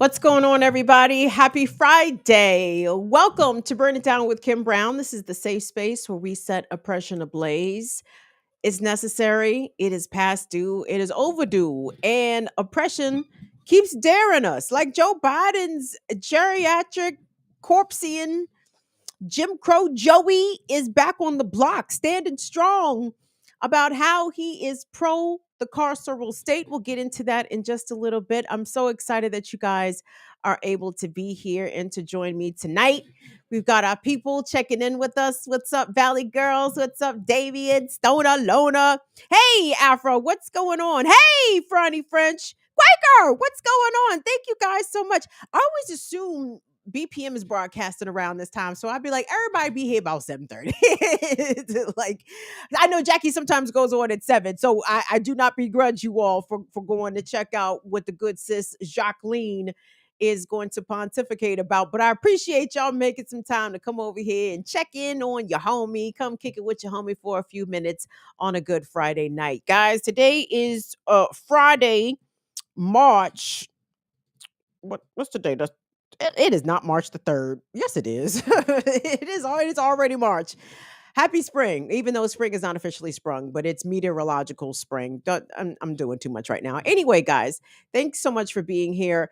What's going on, everybody? Happy Friday. Welcome to Burn It Down with Kim Brown. This is the safe space where we set oppression ablaze. It's necessary, it is past due, it is overdue, and oppression keeps daring us. Like Joe Biden's geriatric corpsean Jim Crow Joey is back on the block, standing strong about how he is pro the carceral state. We'll get into that in just a little bit. I'm so excited that you guys are able to be here and to join me tonight. We've got our people checking in with us. What's up, Valley Girls? What's up, David, Stoner, Lona? Hey, Afro, what's going on? Hey, Franny French. Quaker, what's going on? Thank you guys so much. I always assume BPM is broadcasting around this time, so I'd be like, everybody be here about 7:30. Like, I know Jackie sometimes goes on at 7, so I do not begrudge you all for going to check out what the good sis Jacqueline is going to pontificate about. But I appreciate y'all making some time to come over here and check in on your homie. Come kick it with your homie for a few minutes on a good Friday night, guys. Today is Friday, March. What's the date? It is not March the 3rd. Yes, it is. It's already March. Happy spring, even though spring is not officially sprung, but it's meteorological spring. I'm doing too much right now. Anyway, guys, thanks so much for being here.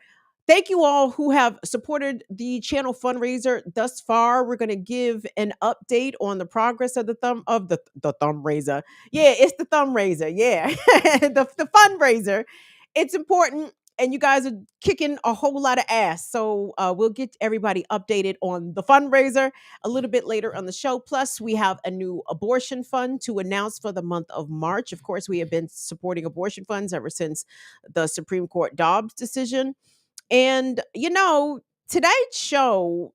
Thank you all who have supported the channel fundraiser thus far. We're going to give an update on the progress of the thumb raiser. Yeah, it's the thumb raiser. Yeah, the fundraiser. It's important, and you guys are kicking a whole lot of ass. So we'll get everybody updated on the fundraiser a little bit later on the show. Plus, we have a new abortion fund to announce for the month of March. Of course, we have been supporting abortion funds ever since the Supreme Court Dobbs decision. And, tonight's show,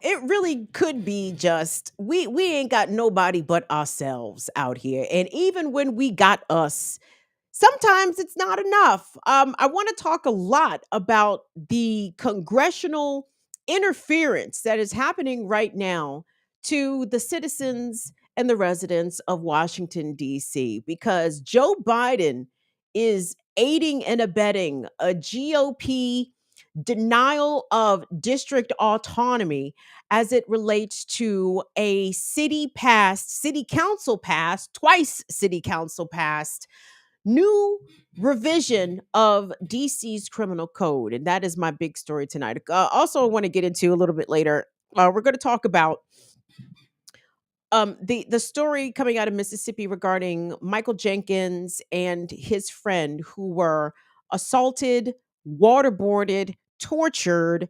it really could be just we ain't got nobody but ourselves out here. And even when we got us, sometimes it's not enough. I want to talk a lot about the congressional interference that is happening right now to the citizens and the residents of Washington, D.C., because Joe Biden is aiding and abetting a GOP denial of district autonomy as it relates to a city council passed, twice city council passed new revision of DC's criminal code. And that is my big story tonight. Also, I want to get into a little bit later. We're going to talk about the story coming out of Mississippi regarding Michael Jenkins and his friend who were assaulted, waterboarded, tortured,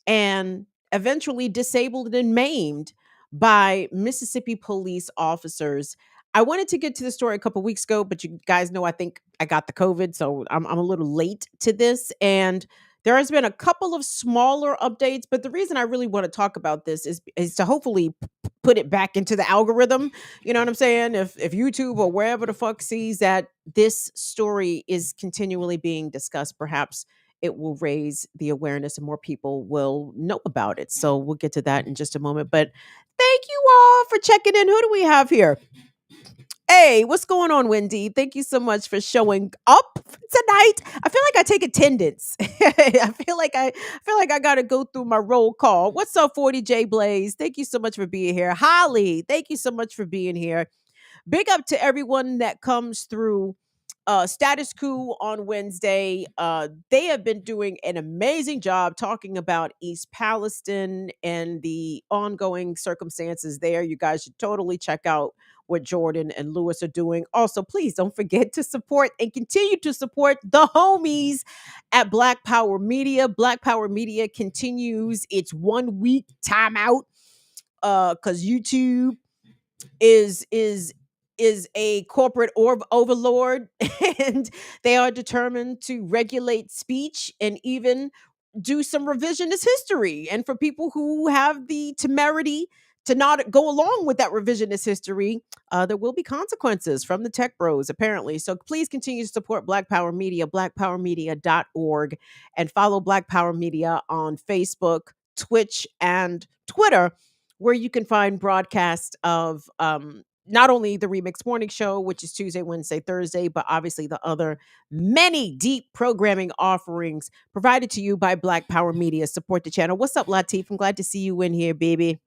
and eventually disabled and maimed by Mississippi police officers. I wanted to get to the story a couple weeks ago, but you guys know I think I got the COVID, so I'm a little late to this. And there has been a couple of smaller updates, but the reason I really want to talk about this is to hopefully put it back into the algorithm. You know what I'm saying? If YouTube or wherever the fuck sees that this story is continually being discussed, perhaps it will raise the awareness and more people will know about it. So we'll get to that in just a moment. But thank you all for checking in. Who do we have here? Hey, what's going on, Wendy? Thank you so much for showing up tonight. I feel like I take attendance. I feel like I gotta go through my roll call. What's up, 40J Blaze? Thank you so much for being here. Holly, thank you so much for being here. Big up to everyone that comes through Status Coup on Wednesday. They have been doing an amazing job talking about East Palestine and the ongoing circumstances there. You guys should totally check out what Jordan and Lewis are doing. Also, please don't forget to support and continue to support the homies at Black Power Media. Black Power Media continues its 1 week timeout because YouTube is a corporate overlord, and they are determined to regulate speech and even do some revisionist history. And for people who have the temerity to not go along with that revisionist history, there will be consequences from the tech bros, apparently. So please continue to support Black Power Media, blackpowermedia.org, and follow Black Power Media on Facebook, Twitch, and Twitter, where you can find broadcasts of not only the Remix Morning Show, which is Tuesday, Wednesday, Thursday, but obviously the other many deep programming offerings provided to you by Black Power Media. Support the channel. What's up, Latif? I'm glad to see you in here, baby.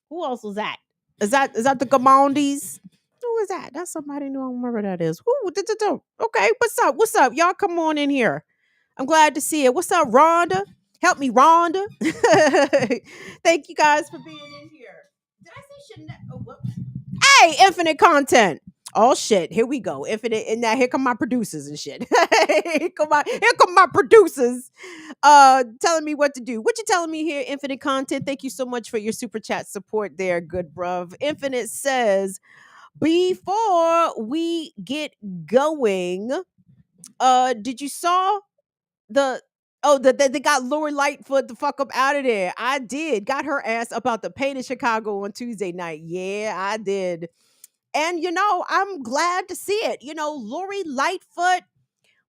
Who else was that? Is that the Gamondis? Who is that? That's somebody new. I don't remember that is. Who? Okay, what's up? What's up? Y'all come on in here. I'm glad to see it. What's up, Rhonda? Help me, Rhonda. Thank you guys for being in here. Did I say Chanel? Oh, whoops. Hey, infinite content. Oh shit, here we go. Infinite, and now here come my producers and shit. Here come my producers telling me what to do. What you telling me here, Infinite Content? Thank you so much for your super chat support there, good bruv. Infinite says, before we get going, did you saw the they got Lori Lightfoot the fuck up out of there? I did. Got her ass up out the pain in Chicago on Tuesday night. Yeah, I did. And I'm glad to see it. Lori Lightfoot,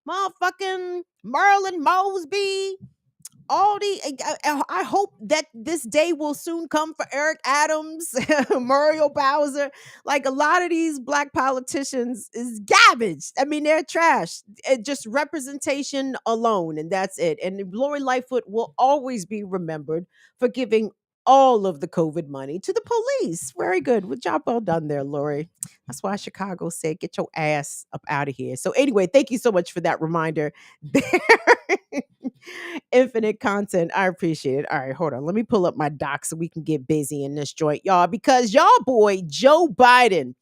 motherfucking Merlin Mosby, all I hope that this day will soon come for Eric Adams, Muriel Bowser. Like, a lot of these black politicians is garbage. I mean, they're trash. Just representation alone, and that's it. And Lori Lightfoot will always be remembered for giving all of the COVID money to the police. Very good. Good job, well done there, Lori. That's why Chicago said, get your ass up out of here. So anyway, thank you so much for that reminder there. Infinite content. I appreciate it. All right, hold on. Let me pull up my doc so we can get busy in this joint, y'all, because y'all boy Joe Biden.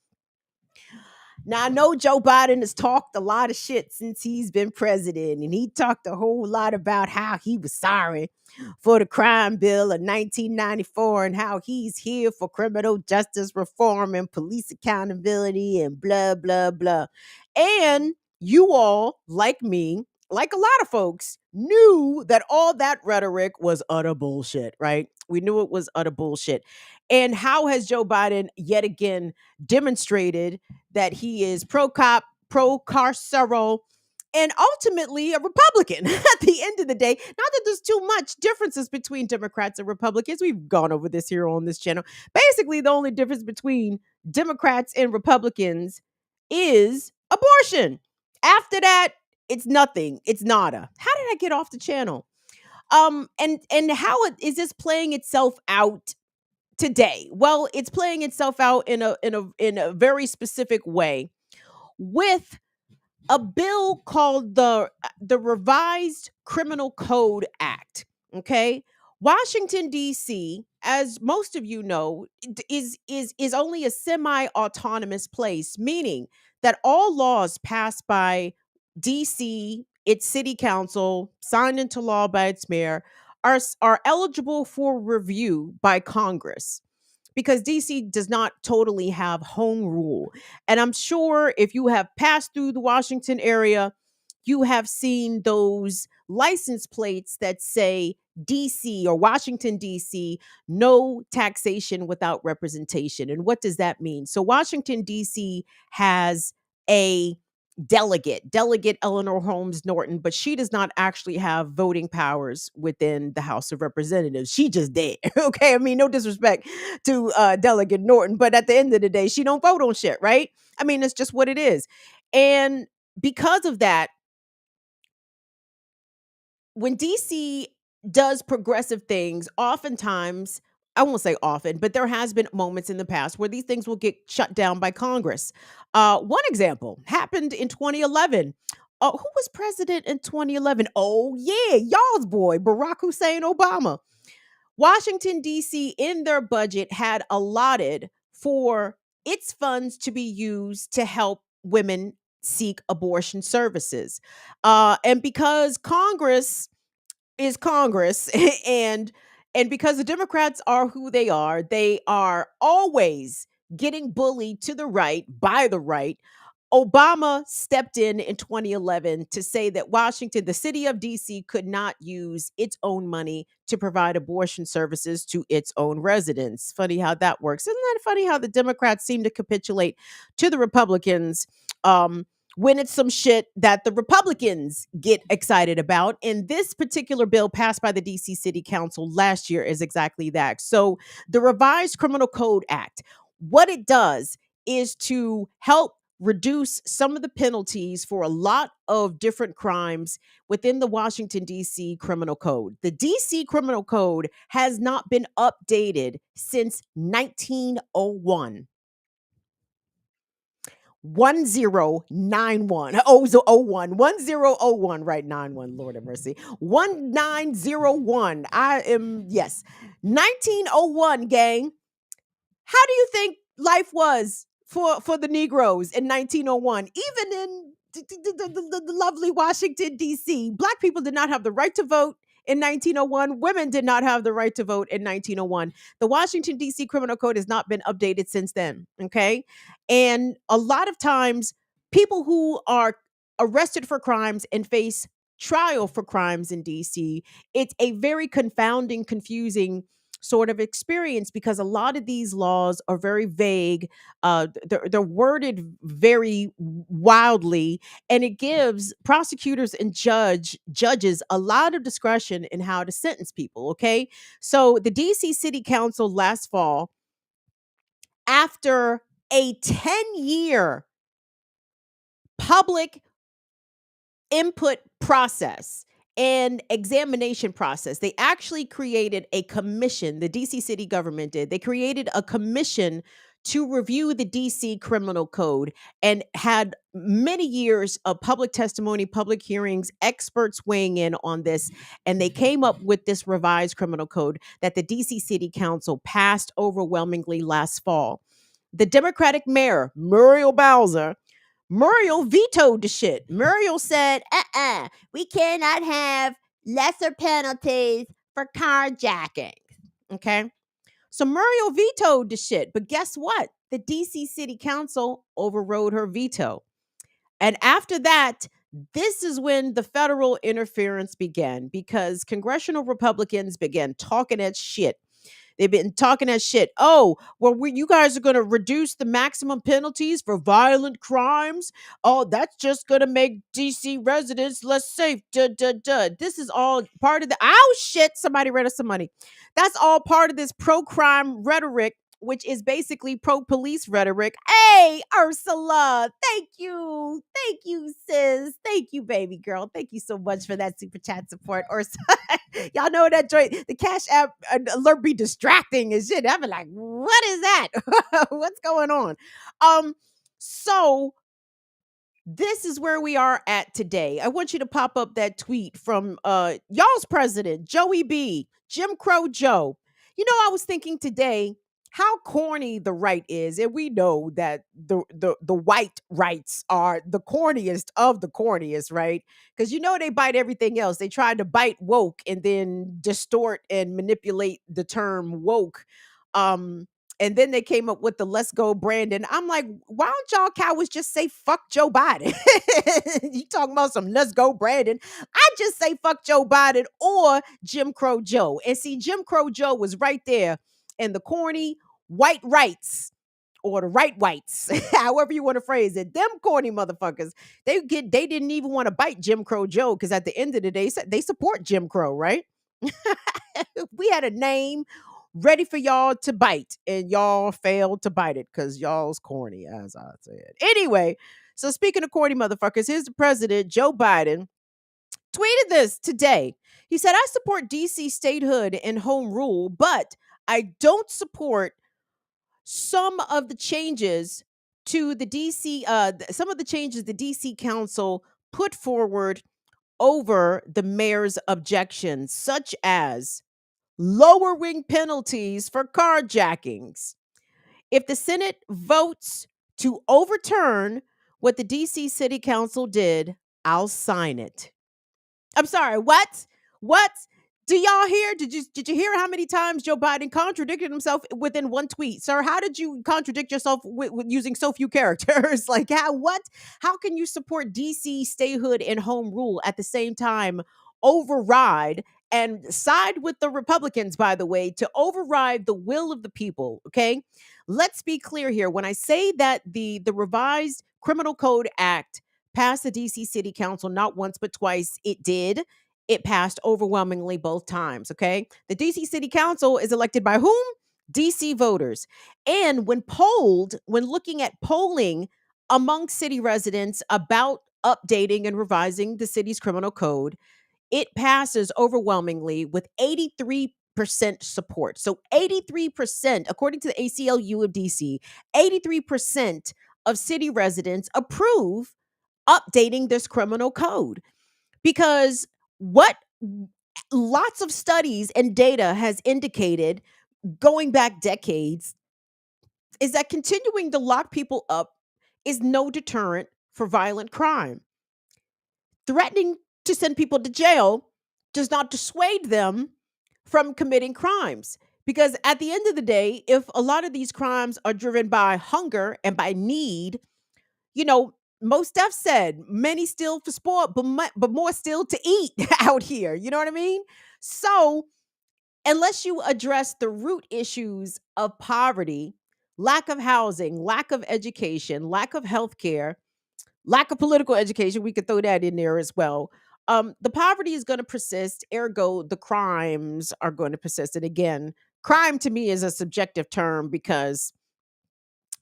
Now, I know Joe Biden has talked a lot of shit since he's been president, and he talked a whole lot about how he was sorry for the crime bill of 1994 and how he's here for criminal justice reform and police accountability and blah, blah, blah. And you all, like me, like a lot of folks, knew that all that rhetoric was utter bullshit, right? We knew it was utter bullshit. And how has Joe Biden yet again demonstrated that he is pro cop, pro carceral, and ultimately a Republican at the end of the day? Not that there's too much differences between Democrats and Republicans. We've gone over this here on this channel. Basically, the only difference between Democrats and Republicans is abortion. After that, it's nothing. It's nada. How did I get off the channel? And how is this playing itself out today? Well, it's playing itself out in a very specific way with a bill called the Revised Criminal Code Act. Okay, Washington D.C., as most of you know, is only a semi-autonomous place, meaning that all laws passed by D.C., its city council, signed into law by its mayor, are eligible for review by Congress, because DC does not totally have home rule. And I'm sure if you have passed through the Washington area, you have seen those license plates that say DC or Washington, DC, no taxation without representation. And what does that mean? So, Washington, DC has a delegate Eleanor Holmes Norton, but she does not actually have voting powers within the House of Representatives. She just dead. Okay, I mean, no disrespect to Delegate Norton, but at the end of the day, she don't vote on shit, right? I mean, it's just what it is. And because of that, when DC does progressive things, oftentimes, I won't say often, but there has been moments in the past where these things will get shut down by Congress. One example happened in 2011. Who was president in 2011? Oh, yeah, y'all's boy, Barack Hussein Obama. Washington, D.C., in their budget, had allotted for its funds to be used to help women seek abortion services. And because Congress is Congress and because the Democrats are who they are always getting bullied to the right by the right. Obama stepped in 2011 to say that Washington, the city of DC, could not use its own money to provide abortion services to its own residents. Funny how that works. Isn't that funny how the Democrats seem to capitulate to the Republicans when it's some shit that the Republicans get excited about? And this particular bill passed by the DC City Council last year is exactly that. So the Revised Criminal Code Act, what it does is to help reduce some of the penalties for a lot of different crimes within the Washington, D.C. Criminal Code. The D.C. Criminal Code has not been updated since 1901. 1091. Oh, so 01. 1001, right? 91. Lord have mercy. 1901. I am, yes. 1901, gang. How do you think life was for the Negroes in 1901? Even in the lovely Washington, D.C., Black people did not have the right to vote in 1901. Women did not have the right to vote in 1901. The Washington, D.C. Criminal Code has not been updated since then. Okay. And a lot of times, people who are arrested for crimes and face trial for crimes in DC, it's a very confounding, confusing sort of experience because a lot of these laws are very vague. They're worded very wildly, and it gives prosecutors and judges a lot of discretion in how to sentence people. Okay, so the DC City Council last fall, after a 10-year public input process and examination process, they actually created a commission. The DC city government did. They created a commission to review the DC criminal code and had many years of public testimony, public hearings, experts weighing in on this. And they came up with this revised criminal code that the DC city council passed overwhelmingly last fall. The Democratic mayor, Muriel Bowser, Muriel vetoed the shit. Muriel said, we cannot have lesser penalties for carjacking. Okay. So Muriel vetoed the shit. But guess what? The DC City Council overrode her veto. And after that, this is when the federal interference began because congressional Republicans began talking that shit. They've been talking that shit. Oh, well, you guys are going to reduce the maximum penalties for violent crimes. Oh, that's just going to make DC residents less safe. Duh, duh, duh. This is all part of the. Oh, shit. Somebody read us some money. That's all part of this pro crime rhetoric, which is basically pro police rhetoric. Hey, Ursula. Thank you. Thank you, sis. Thank you, baby girl. Thank you so much for that super chat support, Ursula. Y'all know that joint, the Cash App alert be distracting and shit. I'm like, what is that? What's going on? So this is where we are at today. I want you to pop up that tweet from y'all's president, Joey B, Jim Crow Joe. You know, I was thinking today how corny the right is, and we know that the white rights are the corniest of the corniest, right? Because you know they bite everything else. They tried to bite woke and then distort and manipulate the term woke. And then they came up with the let's go Brandon. I'm like, why don't y'all cowards just say fuck Joe Biden? You talking about some let's go Brandon. I just say fuck Joe Biden or Jim Crow Joe. And see, Jim Crow Joe was right there in the corny white rights or the right whites, however you want to phrase it. Them corny motherfuckers, they didn't even want to bite Jim Crow Joe because at the end of the day, they support Jim Crow, right? We had a name ready for y'all to bite, and y'all failed to bite it because y'all's corny, as I said. Anyway, so speaking of corny motherfuckers, here's the president, Joe Biden, tweeted this today. He said, I support DC statehood and home rule, but I don't support some of the changes to the DC, some of the changes the DC Council put forward over the mayor's objections, such as lowering penalties for carjackings. If the Senate votes to overturn what the DC City Council did, I'll sign it. I'm sorry, what? What? Do y'all hear? Did you hear how many times Joe Biden contradicted himself within one tweet? Sir, how did you contradict yourself with using so few characters? Like what? How can you support DC statehood and home rule at the same time override and side with the Republicans, by the way, to override the will of the people, okay? Let's be clear here. When I say that the revised Criminal Code Act passed the DC City Council not once but twice, it did. It passed overwhelmingly both times, okay? The DC City Council is elected by whom? DC voters. And when looking at polling among city residents about updating and revising the city's criminal code, it passes overwhelmingly with 83% support. So 83%, according to the ACLU of DC, 83% of city residents approve updating this criminal code because what lots of studies and data has indicated going back decades is that continuing to lock people up is no deterrent for violent crime. Threatening to send people to jail does not dissuade them from committing crimes. Because at the end of the day, if a lot of these crimes are driven by hunger and by need, you know, most Def said many steal for sport, but more still to eat out here. You know what I mean? So unless you address the root issues of poverty, lack of housing, lack of education, lack of health care, lack of political education, we could throw that in there as well. The poverty is going to persist, ergo, the crimes are going to persist. And again, crime to me is a subjective term because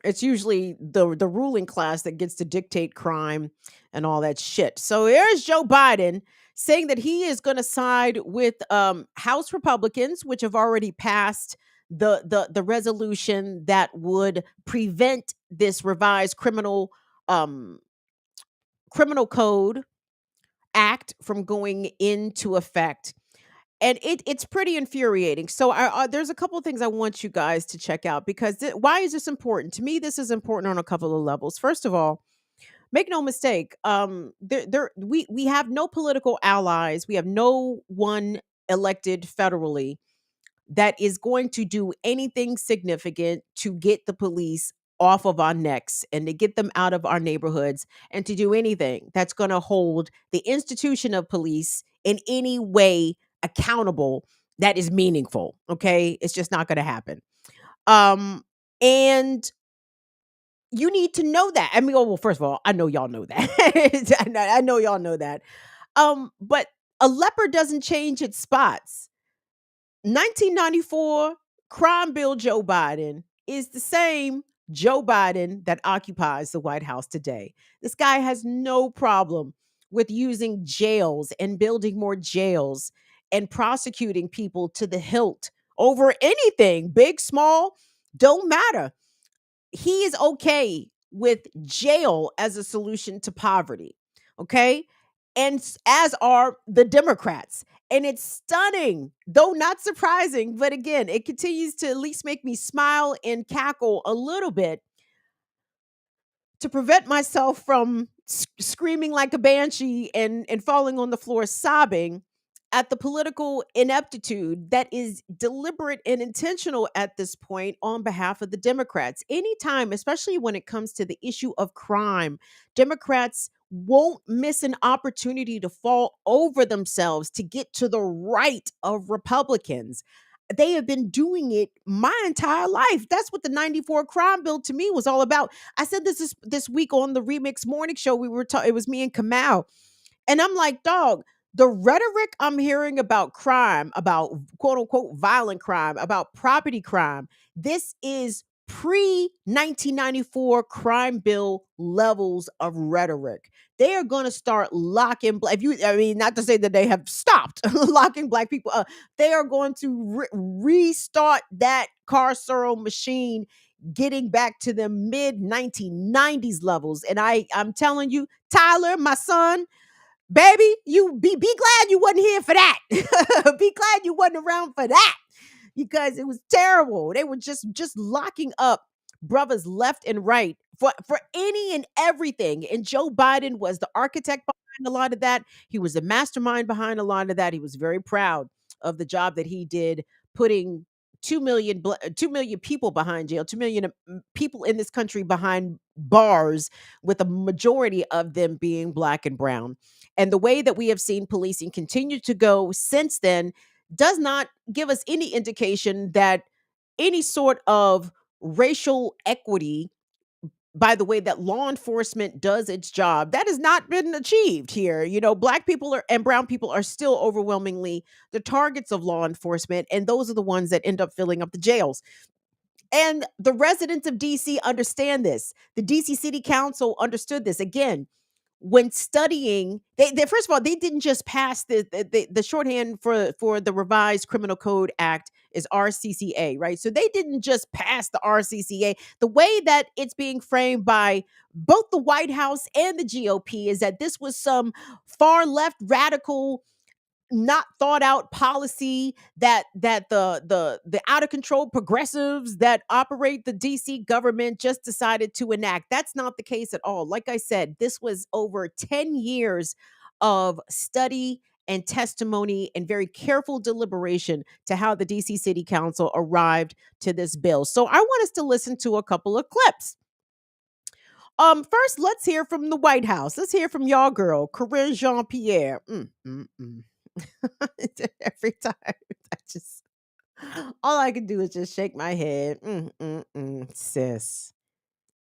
it's usually the ruling class that gets to dictate crime and all that shit. So here's Joe Biden saying that he is going to side with House Republicans, which have already passed the resolution that would prevent this revised criminal code act from going into effect. And it's pretty infuriating. So there's a couple of things I want you guys to check out because why is this important? To me, this is important on a couple of levels. First of all, make no mistake, we have no political allies. We have no one elected federally that is going to do anything significant to get the police off of our necks and to get them out of our neighborhoods and to do anything that's going to hold the institution of police in any way accountable that is meaningful. Okay. It's just not going to happen. And you need to know that. I mean, oh, well, first of all, I know y'all know that. I know y'all know that. But a leopard doesn't change its spots. 1994 crime bill Joe Biden is the same Joe Biden that occupies the White House today. This guy has no problem with using jails and building more jails and prosecuting people to the hilt over anything, big, small, don't matter. He is okay with jail as a solution to poverty. Okay. And as are the Democrats. And it's stunning, though not surprising. But again, it continues to at least make me smile and cackle a little bit to prevent myself from screaming like a banshee and falling on the floor sobbing at the political ineptitude that is deliberate and intentional at this point on behalf of the Democrats. Anytime, especially when it comes to the issue of crime, Democrats won't miss an opportunity to fall over themselves to get to the right of Republicans. They have been doing it my entire life. That's what the 94 crime bill to me was all about. I said this week on the Remix Morning Show. It was me and Kamal. And I'm like, dog, the rhetoric I'm hearing about crime, about quote unquote violent crime, about property crime, this is pre 1994 crime bill levels of rhetoric. They are going to start locking if you I mean not to say that they have stopped locking black people up. They are going to restart that carceral machine getting back to the mid 1990s levels. And I'm telling you, Tyler, my son, baby, you be glad you wasn't here for that. Be glad you wasn't around for that because it was terrible. They were just locking up brothers left and right for any and everything. And Joe Biden was the architect behind a lot of that. He was the mastermind behind a lot of that. He was very proud of the job that he did putting 2 million people behind jail, 2 million people in this country behind bars, with a majority of them being black and brown. And the way that we have seen policing continue to go since then does not give us any indication that any sort of racial equity by the way that law enforcement does its job, that has not been achieved here. You know, black people and brown people are still overwhelmingly the targets of law enforcement, and those are the ones that end up filling up the jails. And the residents of DC understand this. The DC City Council understood this. Again, when studying, they first of all, they didn't just pass the shorthand for the revised Criminal Code Act is RCCA, right? So they didn't just pass the RCCA. The way that it's being framed by both the White House and the GOP is that this was some far left radical, not thought out policy that the out of control progressives that operate the DC government just decided to enact. That's not the case at all. Like I said, this was over 10 years of study and testimony and very careful deliberation to how the DC City Council arrived to this bill. So I want us to listen to a couple of clips. First, let's hear from the White House. Let's hear from y'all girl, Corinne Jean-Pierre. Every time, I just all I can do is just shake my head. Sis.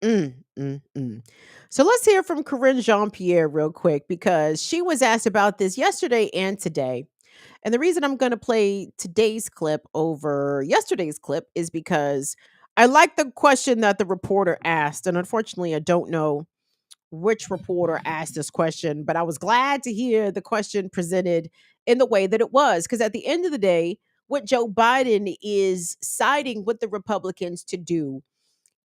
So let's hear from Corinne Jean-Pierre real quick because she was asked about this yesterday and today. And the reason I'm going to play today's clip over yesterday's clip is because I like the question that the reporter asked. And unfortunately, I don't know which reporter asked this question, but I was glad to hear the question presented in the way that it was. Because at the end of the day, what Joe Biden is siding with the Republicans to do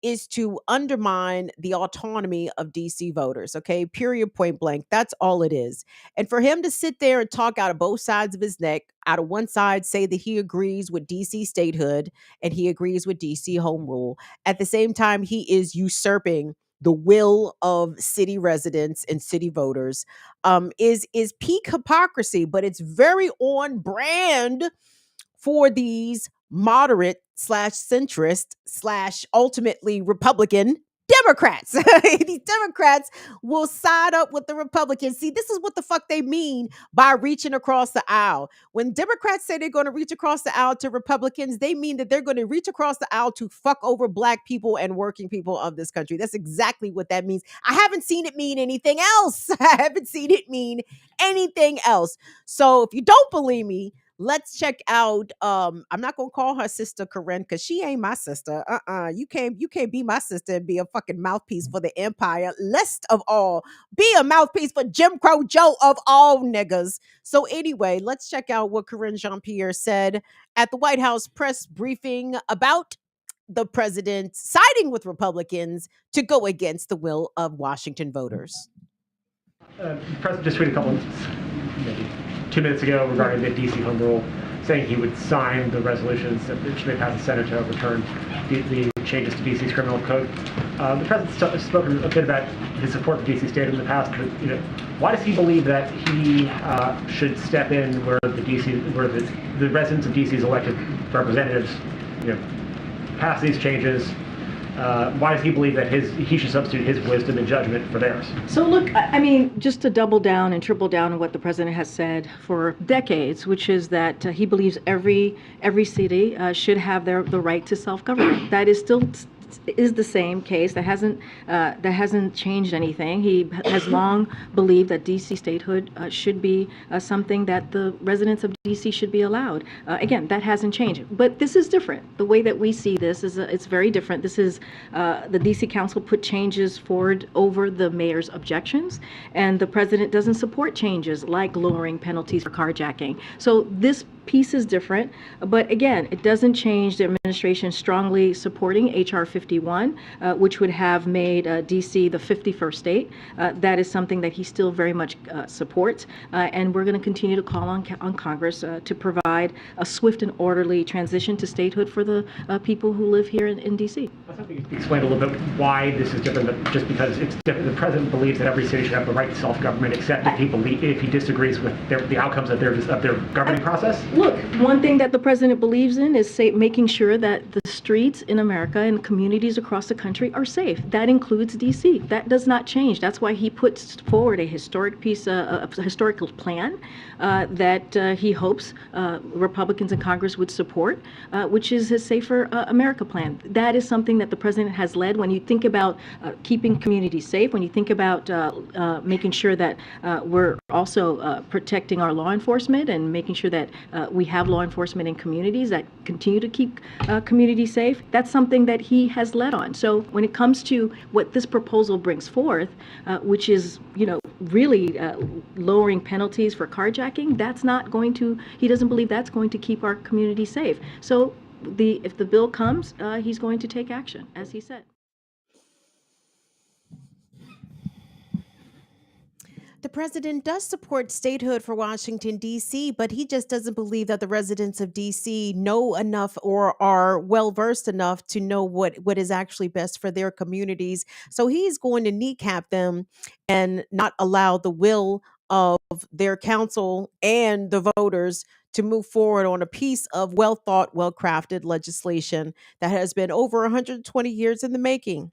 is to undermine the autonomy of DC voters. Okay. Period, point blank. That's all it is. And for him to sit there and talk out of both sides of his neck, out of one side, say that he agrees with DC statehood and he agrees with DC home rule. At the same time, he is usurping the will of city residents and city voters, is peak hypocrisy, but it's very on brand for these moderate slash centrist slash ultimately Republican Democrats. These Democrats will side up with the Republicans. See, this is what the fuck they mean by reaching across the aisle. When Democrats say they're going to reach across the aisle to Republicans, they mean that they're going to reach across the aisle to fuck over Black people and working people of this country. That's exactly what that means. I haven't seen it mean anything else. I haven't seen it mean anything else. So if you don't believe me, let's check out I'm not gonna call her sister Corinne because she ain't my sister. You can't be my sister and be a fucking mouthpiece for the empire, least of all be a mouthpiece for Jim Crow Joe of all niggas. So anyway, let's check out what Corinne Jean-Pierre said at the White House press briefing about the president siding with Republicans to go against the will of Washington voters. The president just tweeted a couple maybe 2 minutes ago regarding the DC home rule, saying he would sign the resolutions that they passed the Senate to overturn the changes to DC's criminal code. The president's spoken a bit about his support for DC Statehood in the past, but why does he believe that he should step in where the residents of DC's elected representatives pass these changes? Why does he believe that he should substitute his wisdom and judgment for theirs? So look, I mean, just to double down and triple down on what the president has said for decades, which is that he believes every city should have the right to self-government. That is still is the same case. That hasn't changed anything. He has long believed that DC statehood should be something that the residents of DC should be allowed. Again, that hasn't changed. But this is different. The way that we see this is it's very different. This is the DC Council put changes forward over the mayor's objections, and the president doesn't support changes like lowering penalties for carjacking. So this piece is different, but again, it doesn't change the administration strongly supporting H.R. 51, which would have made D.C. the 51st state. That is something that he still very much supports, and we're going to continue to call on Congress to provide a swift and orderly transition to statehood for the people who live here in D.C. I think you can explain a little bit why this is different, than just because it's different. The president believes that every city should have the right to self-government, except if he disagrees with the outcomes of their governing process. Look, one thing that the president believes in is making sure that the streets in America and communities across the country are safe. That includes D.C. That does not change. That's why he puts forward a historic piece, a historical plan that he hopes Republicans in Congress would support, which is his Safer America plan. That is something that the president has led. When you think about keeping communities safe, when you think about making sure that we're also protecting our law enforcement and making sure that we have law enforcement in communities that continue to keep communities safe, that's something that he has led on. So when it comes to what this proposal brings forth, which is, really lowering penalties for carjacking, that's not going to, he doesn't believe that's going to keep our community safe. So if the bill comes, he's going to take action, as he said. The president does support statehood for Washington, D.C., but he just doesn't believe that the residents of D.C. know enough or are well versed enough to know what is actually best for their communities. So he's going to kneecap them and not allow the will of their council and the voters to move forward on a piece of well thought, well crafted legislation that has been over 120 years in the making.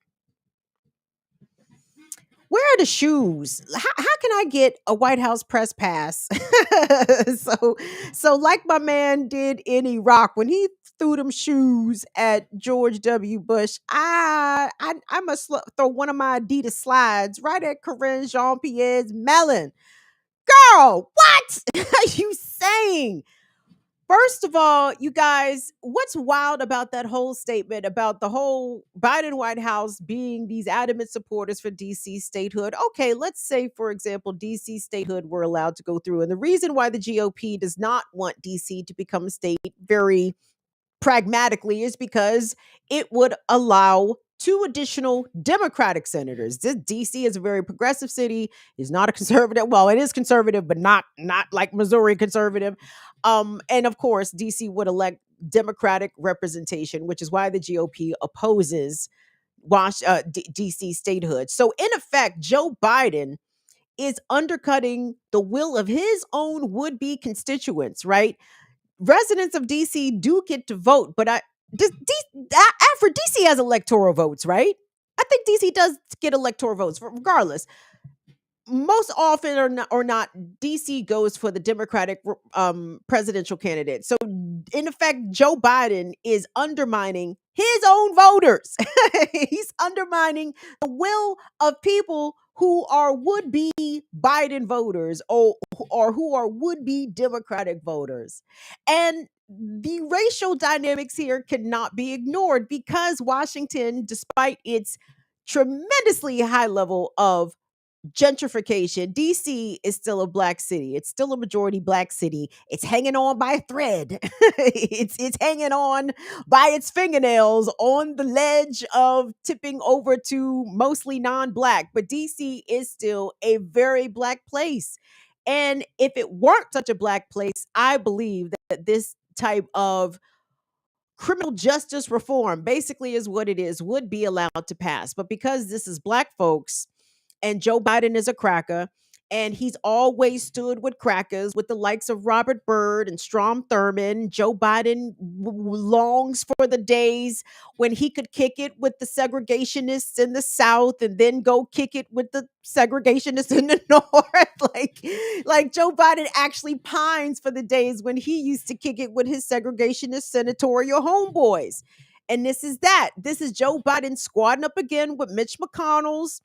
Where are the shoes? How can I get a White House press pass? So like my man did in Iraq when he threw them shoes at George W. Bush, I must throw one of my Adidas slides right at Corinne Jean Pierre's melon. Girl, what are you saying? First of all, you guys, what's wild about that whole statement about the whole Biden White House being these adamant supporters for DC statehood? Okay, let's say, for example, DC statehood were allowed to go through. And the reason why the GOP does not want DC to become a state very pragmatically is because it would allow two additional Democratic senators. DC is a very progressive city. It's not a conservative. Well, it is conservative, but not like Missouri conservative. And of course, DC would elect Democratic representation, which is why the GOP opposes DC statehood. So in effect, Joe Biden is undercutting the will of his own would-be constituents, right? Residents of DC do get to vote, but for DC has electoral votes, right? I think DC does get electoral votes, regardless. Most often or not, DC goes for the Democratic presidential candidate. So in effect, Joe Biden is undermining his own voters. He's undermining the will of people who are would-be Biden voters or who are would-be Democratic voters. And the racial dynamics here cannot be ignored because Washington, despite its tremendously high level of gentrification, DC is still a black city. It's still a majority black city. It's hanging on by a thread. It's hanging on by its fingernails on the ledge of tipping over to mostly non-black. But DC is still a very black place. And if it weren't such a black place, I believe that this type of criminal justice reform basically is what it is, would be allowed to pass. But because this is black folks, and Joe Biden is a cracker, and he's always stood with crackers with the likes of Robert Byrd and Strom Thurmond. Joe Biden longs for the days when he could kick it with the segregationists in the South and then go kick it with the segregationists in the North. like Joe Biden actually pines for the days when he used to kick it with his segregationist senatorial homeboys. And this is that. This is Joe Biden squadding up again with Mitch McConnell's,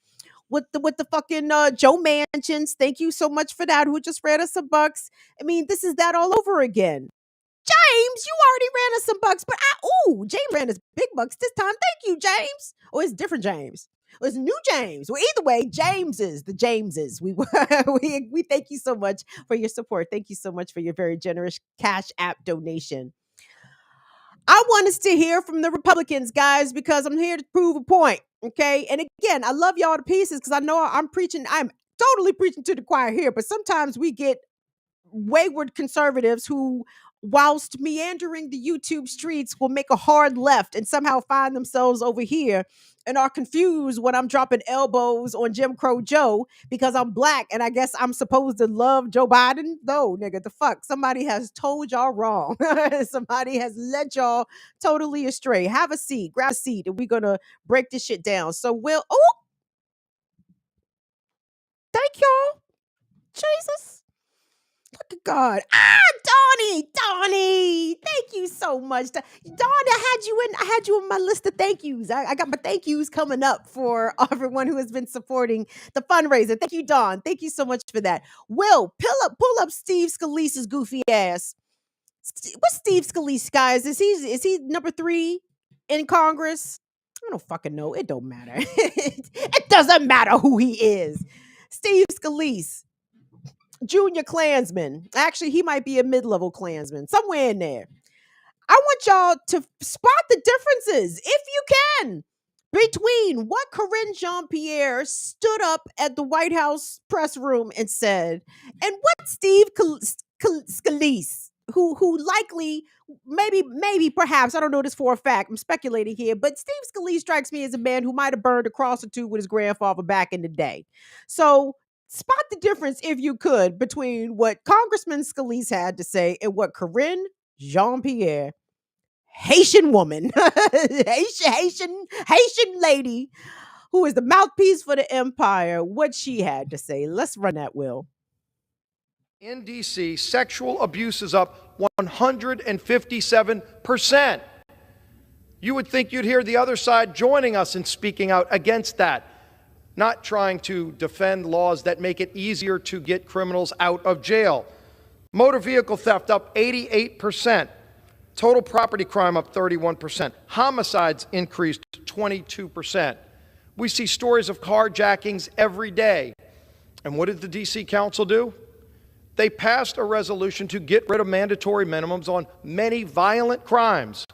with the fucking Joe Manchins. Thank you so much for that. Who just ran us some bucks? I mean, this is that all over again. James, you already ran us some bucks, but James ran us big bucks this time. Thank you, James. Oh, it's different James. Well, it's new James. Well, either way, the Jameses. We thank you so much for your support. Thank you so much for your very generous Cash App donation. I want us to hear from the Republicans, guys, because I'm here to prove a point. Okay. And again, I love y'all to pieces because I know I'm totally preaching to the choir here, but sometimes we get wayward conservatives who, whilst meandering the YouTube streets, will make a hard left and somehow find themselves over here and are confused when I'm dropping elbows on Jim Crow Joe because I'm black and I guess I'm supposed to love Joe Biden. No, nigga, the fuck. Somebody has told y'all wrong. Somebody has led y'all totally astray. Have a seat, grab a seat, and we're gonna break this shit down. So thank y'all. Jesus. God. Donnie, thank you so much. Dawn, I had you in my list of thank yous. I got my thank yous coming up for everyone who has been supporting the fundraiser. Thank you, Dawn. Thank you so much for that. Will, pull up Steve Scalise's goofy ass. What's Steve Scalise, guys? Is he number 3 in Congress? I don't fucking know. It don't matter. It doesn't matter who he is. Steve Scalise, junior Klansman. Actually, he might be a mid-level Klansman, somewhere in there. I want y'all to spot the differences, if you can, between what Corinne Jean-Pierre stood up at the White House press room and said, and what Steve Scalise, who likely, maybe, perhaps, I don't know this for a fact, I'm speculating here, but Steve Scalise strikes me as a man who might have burned a cross or two with his grandfather back in the day. So spot the difference, if you could, between what Congressman Scalise had to say and what Corinne Jean-Pierre, Haitian woman, Haitian lady, who is the mouthpiece for the empire, what she had to say. Let's run that, Will. In DC, sexual abuse is up 157%. You would think you'd hear the other side joining us in speaking out against that, not trying to defend laws that make it easier to get criminals out of jail. Motor vehicle theft up 88%. Total property crime up 31%. Homicides increased 22%. We see stories of carjackings every day. And what did the DC Council do? They passed a resolution to get rid of mandatory minimums on many violent crimes.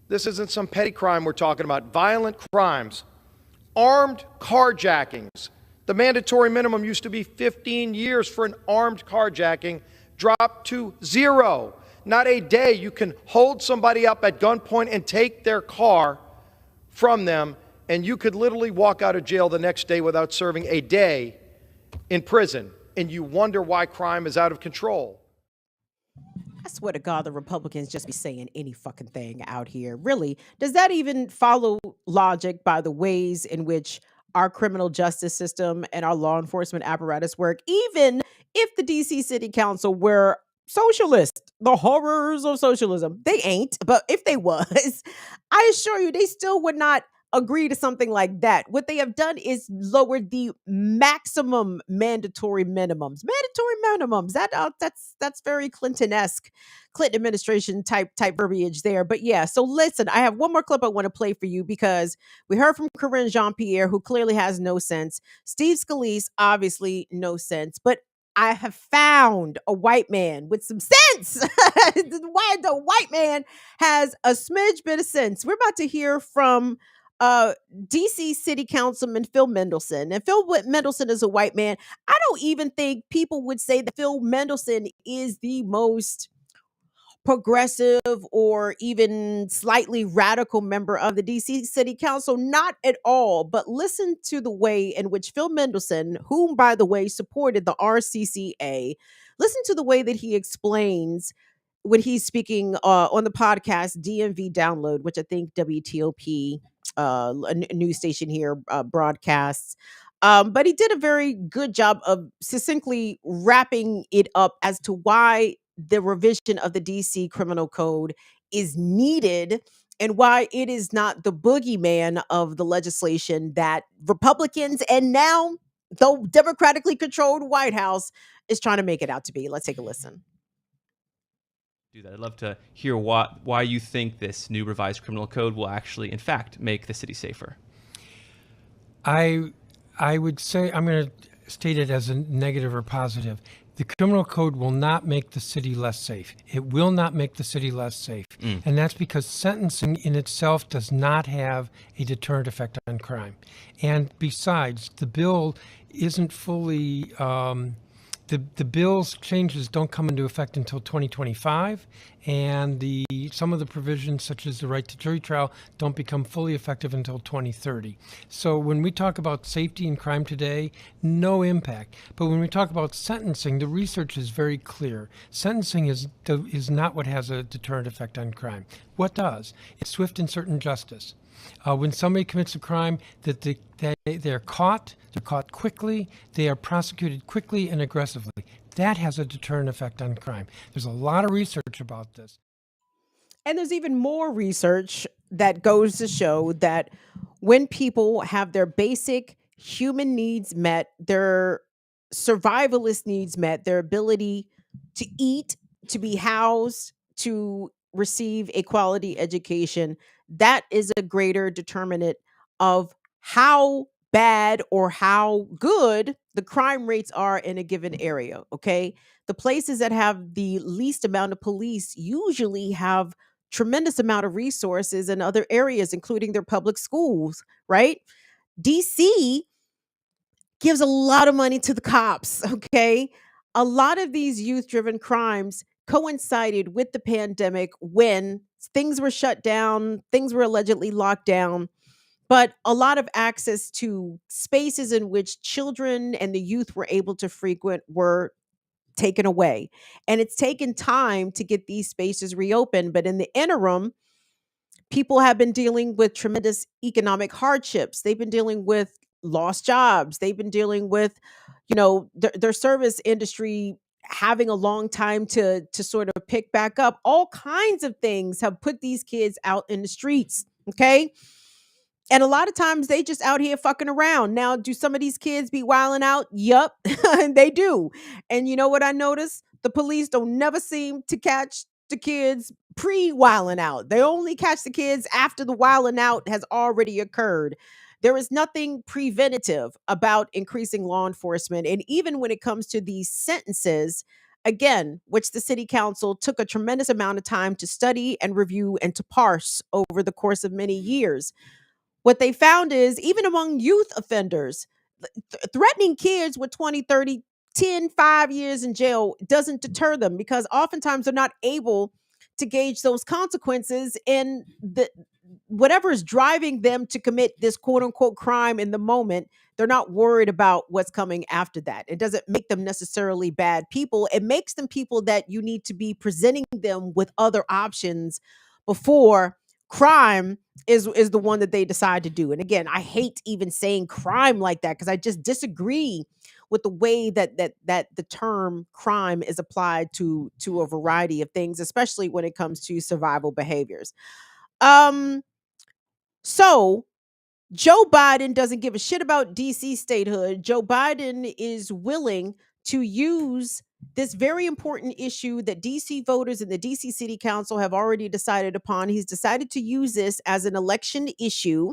This isn't some petty crime we're talking about. Violent crimes. Armed carjackings. The mandatory minimum used to be 15 years for an armed carjacking, dropped to 0. Not a day you can hold somebody up at gunpoint and take their car from them, and you could literally walk out of jail the next day without serving a day in prison. And you wonder why crime is out of control. I swear to God, the Republicans just be saying any fucking thing out here. Really, does that even follow logic by the ways in which our criminal justice system and our law enforcement apparatus work? Even if the DC City Council were socialist, the horrors of socialism, they ain't. But if they was, I assure you, they still would not agree to something like that. What they have done is lowered the maximum mandatory minimums. That's very Clinton-esque, Clinton administration type verbiage there. But yeah, so listen, I have one more clip I want to play for you because we heard from Corinne Jean-Pierre, who clearly has no sense. Steve Scalise, obviously no sense. But I have found a white man with some sense. The white man has a smidge bit of sense. We're about to hear from DC City Councilman Phil Mendelson. And Phil Mendelson is a white man. I don't even think people would say that Phil Mendelson is the most progressive or even slightly radical member of the DC City Council. Not at all. But listen to the way in which Phil Mendelson, whom, by the way, supported the RCCA, listen to the way that he explains when he's speaking on the podcast DMV Download, which I think WTOP, a news station here, broadcasts. But he did a very good job of succinctly wrapping it up as to why the revision of the DC Criminal Code is needed and why it is not the boogeyman of the legislation that Republicans and now the democratically controlled White House is trying to make it out to be. Let's take a listen. Do that. I'd love to hear why you think this new revised criminal code will actually, in fact, make the city safer. I would say, I'm going to state it as a negative or positive. The criminal code will not make the city less safe. It will not make the city less safe. And that's because sentencing in itself does not have a deterrent effect on crime. And besides, the bill isn't fully... The bill's changes don't come into effect until 2025, and some of the provisions, such as the right to jury trial, don't become fully effective until 2030. So when we talk about safety and crime today, no impact. But when we talk about sentencing, the research is very clear. Sentencing is not what has a deterrent effect on crime. What does? It's swift and certain justice. When somebody commits a crime, they're caught quickly, they are prosecuted quickly and aggressively. That has a deterrent effect on crime. There's a lot of research about this. And there's even more research that goes to show that when people have their basic human needs met, their survivalist needs met, their ability to eat, to be housed, to receive a quality education, that is a greater determinant of how bad or how good the crime rates are in a given area. Okay. The places that have the least amount of police usually have tremendous amount of resources in other areas, including their public schools, right? DC gives a lot of money to the cops, okay? A lot of these youth driven crimes coincided with the pandemic when things were shut down, things were allegedly locked down, but a lot of access to spaces in which children and the youth were able to frequent were taken away. And it's taken time to get these spaces reopened, but in the interim, people have been dealing with tremendous economic hardships. They've been dealing with lost jobs. They've been dealing with, their service industry having a long time to sort of pick back up. All kinds of things have put these kids out in the streets. Okay. And a lot of times they just out here fucking around. Now, do some of these kids be wilding out? Yup, they do. And you know what I noticed? The police don't never seem to catch the kids pre-wilding out. They only catch the kids after the wilding out has already occurred. There is nothing preventative about increasing law enforcement. And even when it comes to these sentences, again, which the city council took a tremendous amount of time to study and review and to parse over the course of many years, what they found is even among youth offenders, threatening kids with 20, 30, 10, 5 years in jail doesn't deter them because oftentimes they're not able to gauge those consequences in the whatever is driving them to commit this quote unquote crime in the moment. They're not worried about what's coming after that. It doesn't make them necessarily bad people. It makes them people that you need to be presenting them with other options before crime is the one that they decide to do. And again, I hate even saying crime like that because I just disagree with the way that the term crime is applied to a variety of things, especially when it comes to survival behaviors. Um, so Joe Biden doesn't give a shit about DC statehood. Joe Biden is willing to use this very important issue that DC voters and the DC City Council have already decided upon. He's decided to use this as an election issue.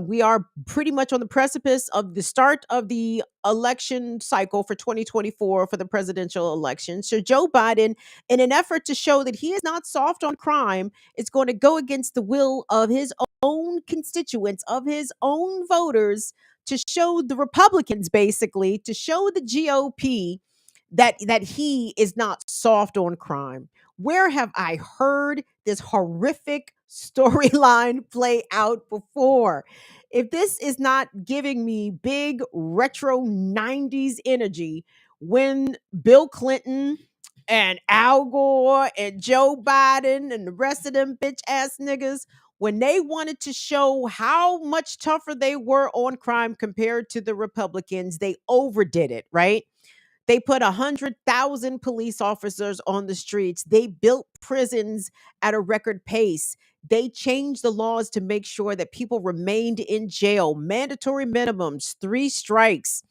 We are pretty much on the precipice of the start of the election cycle for 2024 for the presidential election. So, Joe Biden, in an effort to show that he is not soft on crime, is going to go against the will of his own constituents, of his own voters, to show the Republicans, basically, to show the GOP that he is not soft on crime. Where have I heard this horrific storyline play out before? If this is not giving me big retro 90s energy when Bill Clinton and Al Gore and Joe Biden and the rest of them bitch ass niggas, when they wanted to show how much tougher they were on crime compared to the Republicans, they overdid it, right? They put 100,000 police officers on the streets. They built prisons at a record pace. They changed the laws to make sure that people remained in jail. Mandatory minimums, 3 strikes,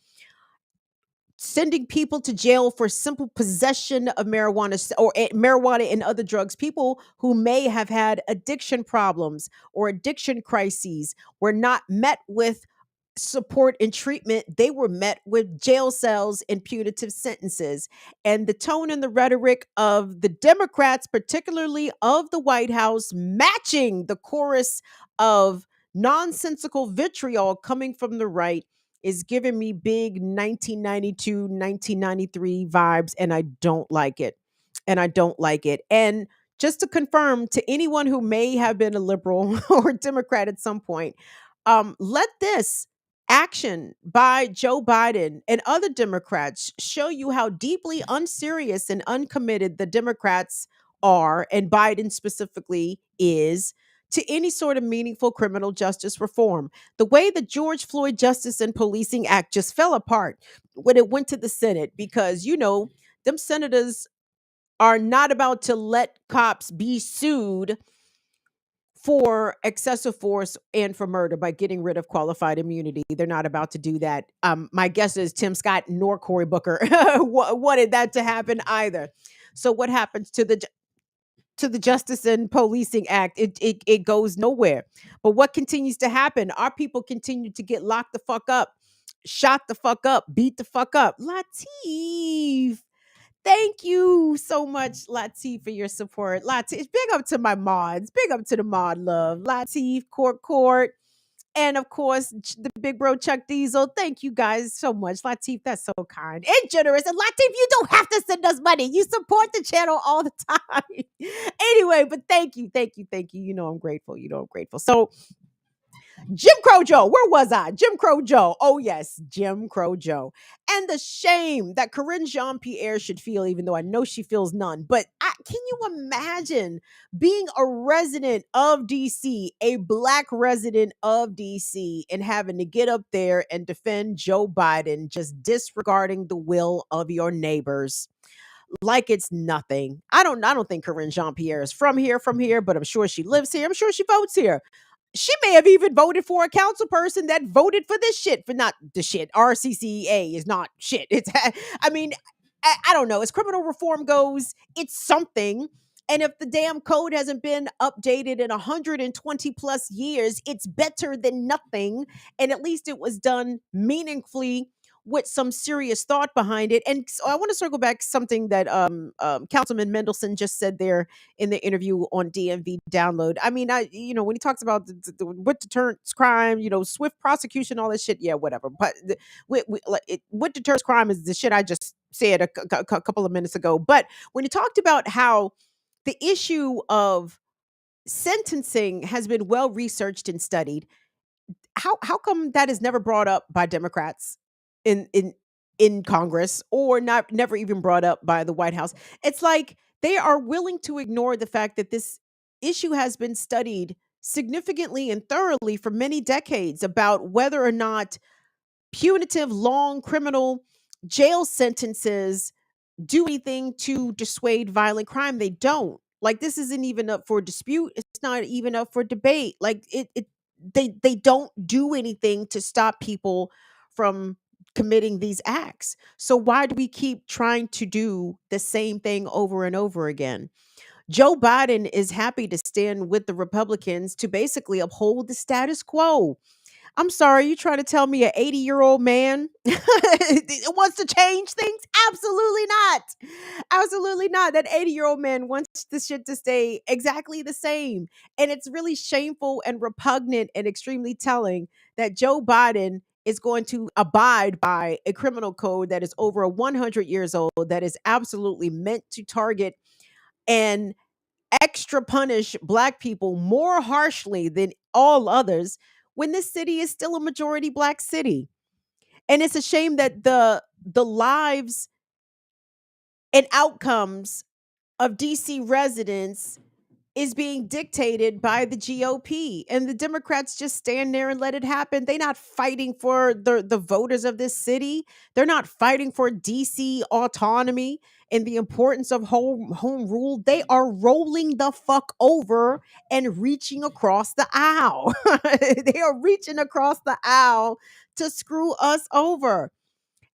sending people to jail for simple possession of marijuana or marijuana and other drugs. People who may have had addiction problems or addiction crises were not met with support and treatment. They were met with jail cells and punitive sentences. And the tone and the rhetoric of the Democrats, particularly of the White House, matching the chorus of nonsensical vitriol coming from the right, is giving me big 1992, 1993 vibes, and I don't like it. And I don't like it. And just to confirm to anyone who may have been a liberal or Democrat at some point, let this action by Joe Biden and other Democrats show you how deeply unserious and uncommitted the Democrats are, and Biden specifically is, to any sort of meaningful criminal justice reform. The way the George Floyd Justice and Policing Act just fell apart when it went to the Senate because, them senators are not about to let cops be sued for excessive force and for murder by getting rid of qualified immunity. They're not about to do that. My guess is Tim Scott nor Cory Booker wanted that to happen either. So what happens to the Justice and Policing Act? It goes nowhere. But what continues to happen? Our people continue to get locked the fuck up, shot the fuck up, beat the fuck up. Lateef, thank you so much, Lateef, for your support. Lateef, big up to my mods. Big up to the mod love. Lateef, Court, and of course, the big bro Chuck Diesel. Thank you guys so much. Lateef, that's so kind and generous. And Lateef, you don't have to send us money. You support the channel all the time. Anyway, but thank you, thank you, thank you. You know I'm grateful. You know I'm grateful. So Jim Crow Joe, where was I? Jim Crow Joe. Oh, yes, Jim Crow Joe. And the shame that Corinne Jean Pierre should feel, even though I know she feels none. But can you imagine being a resident of DC, a Black resident of DC, and having to get up there and defend Joe Biden, just disregarding the will of your neighbors? Like it's nothing. I don't think Corinne Jean Pierre is from here, but I'm sure she lives here. I'm sure she votes here. She may have even voted for a council person that voted for this shit, for not the shit. RCCA is not shit. It's, I mean, I don't know. As criminal reform goes, it's something. And if the damn code hasn't been updated in 120 plus years, it's better than nothing. And at least it was done meaningfully with some serious thought behind it. And so I want to circle back to something that Councilman Mendelson just said there in the interview on DMV Download. I mean, when he talks about what deters crime, swift prosecution, all that shit, yeah, whatever. But what deters crime is the shit I just said a couple of minutes ago. But when he talked about how the issue of sentencing has been well researched and studied, how come that is never brought up by Democrats in Congress, or never even brought up by the White House? It's like they are willing to ignore the fact that this issue has been studied significantly and thoroughly for many decades about whether or not punitive long criminal jail sentences do anything to dissuade violent crime. They don't. Like, this isn't even up for dispute. It's not even up for debate. Like, they don't do anything to stop people from committing these acts. So why do we keep trying to do the same thing over and over again? Joe Biden is happy to stand with the Republicans to basically uphold the status quo. I'm sorry, you trying to tell me an 80-year-old man wants to change things? Absolutely not. Absolutely not. That 80-year-old man wants the shit to stay exactly the same. And it's really shameful and repugnant and extremely telling that Joe Biden is going to abide by a criminal code that is over 100 years old, that is absolutely meant to target and extra punish Black people more harshly than all others, when this city is still a majority Black city. And it's a shame that the lives and outcomes of DC residents is being dictated by the GOP, and the Democrats just stand there and let it happen. They're not fighting for the voters of this city. They're not fighting for DC autonomy and the importance of home rule. They are rolling the fuck over and reaching across the aisle. They are reaching across the aisle to screw us over,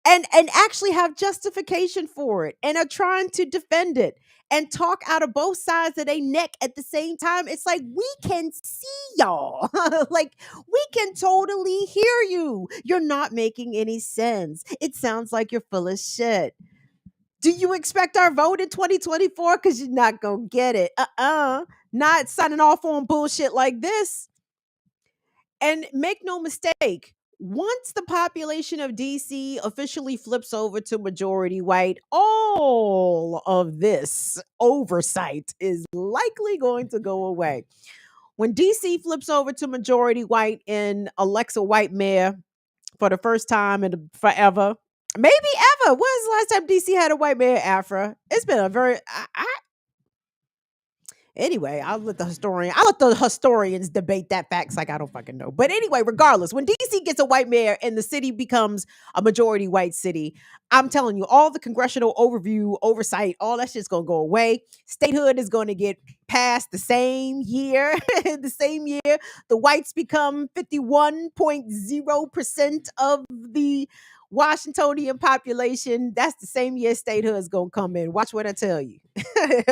and actually have justification for it, and are trying to defend it and talk out of both sides of their neck at the same time. It's like, we can see y'all. Like, we can totally hear you. You're not making any sense. It sounds like you're full of shit. Do you expect our vote in 2024? Because you're not gonna get it. Not signing off on bullshit like this. And make no mistake, once the population of DC officially flips over to majority white, all of this oversight is likely going to go away. When DC flips over to majority white and elects a white mayor for the first time in forever, maybe ever. When was the last time DC had a white mayor, Afra? It's been a very, Anyway, I'll let the historians debate that facts like I don't fucking know. But anyway, regardless, when DC gets a white mayor and the city becomes a majority white city, I'm telling you, all the congressional overview, oversight, all that shit's gonna go away. Statehood is gonna get passed the same year. The same year, the whites become 51.0% of the Washingtonian population. That's the same year statehood is gonna come in. Watch what I tell you.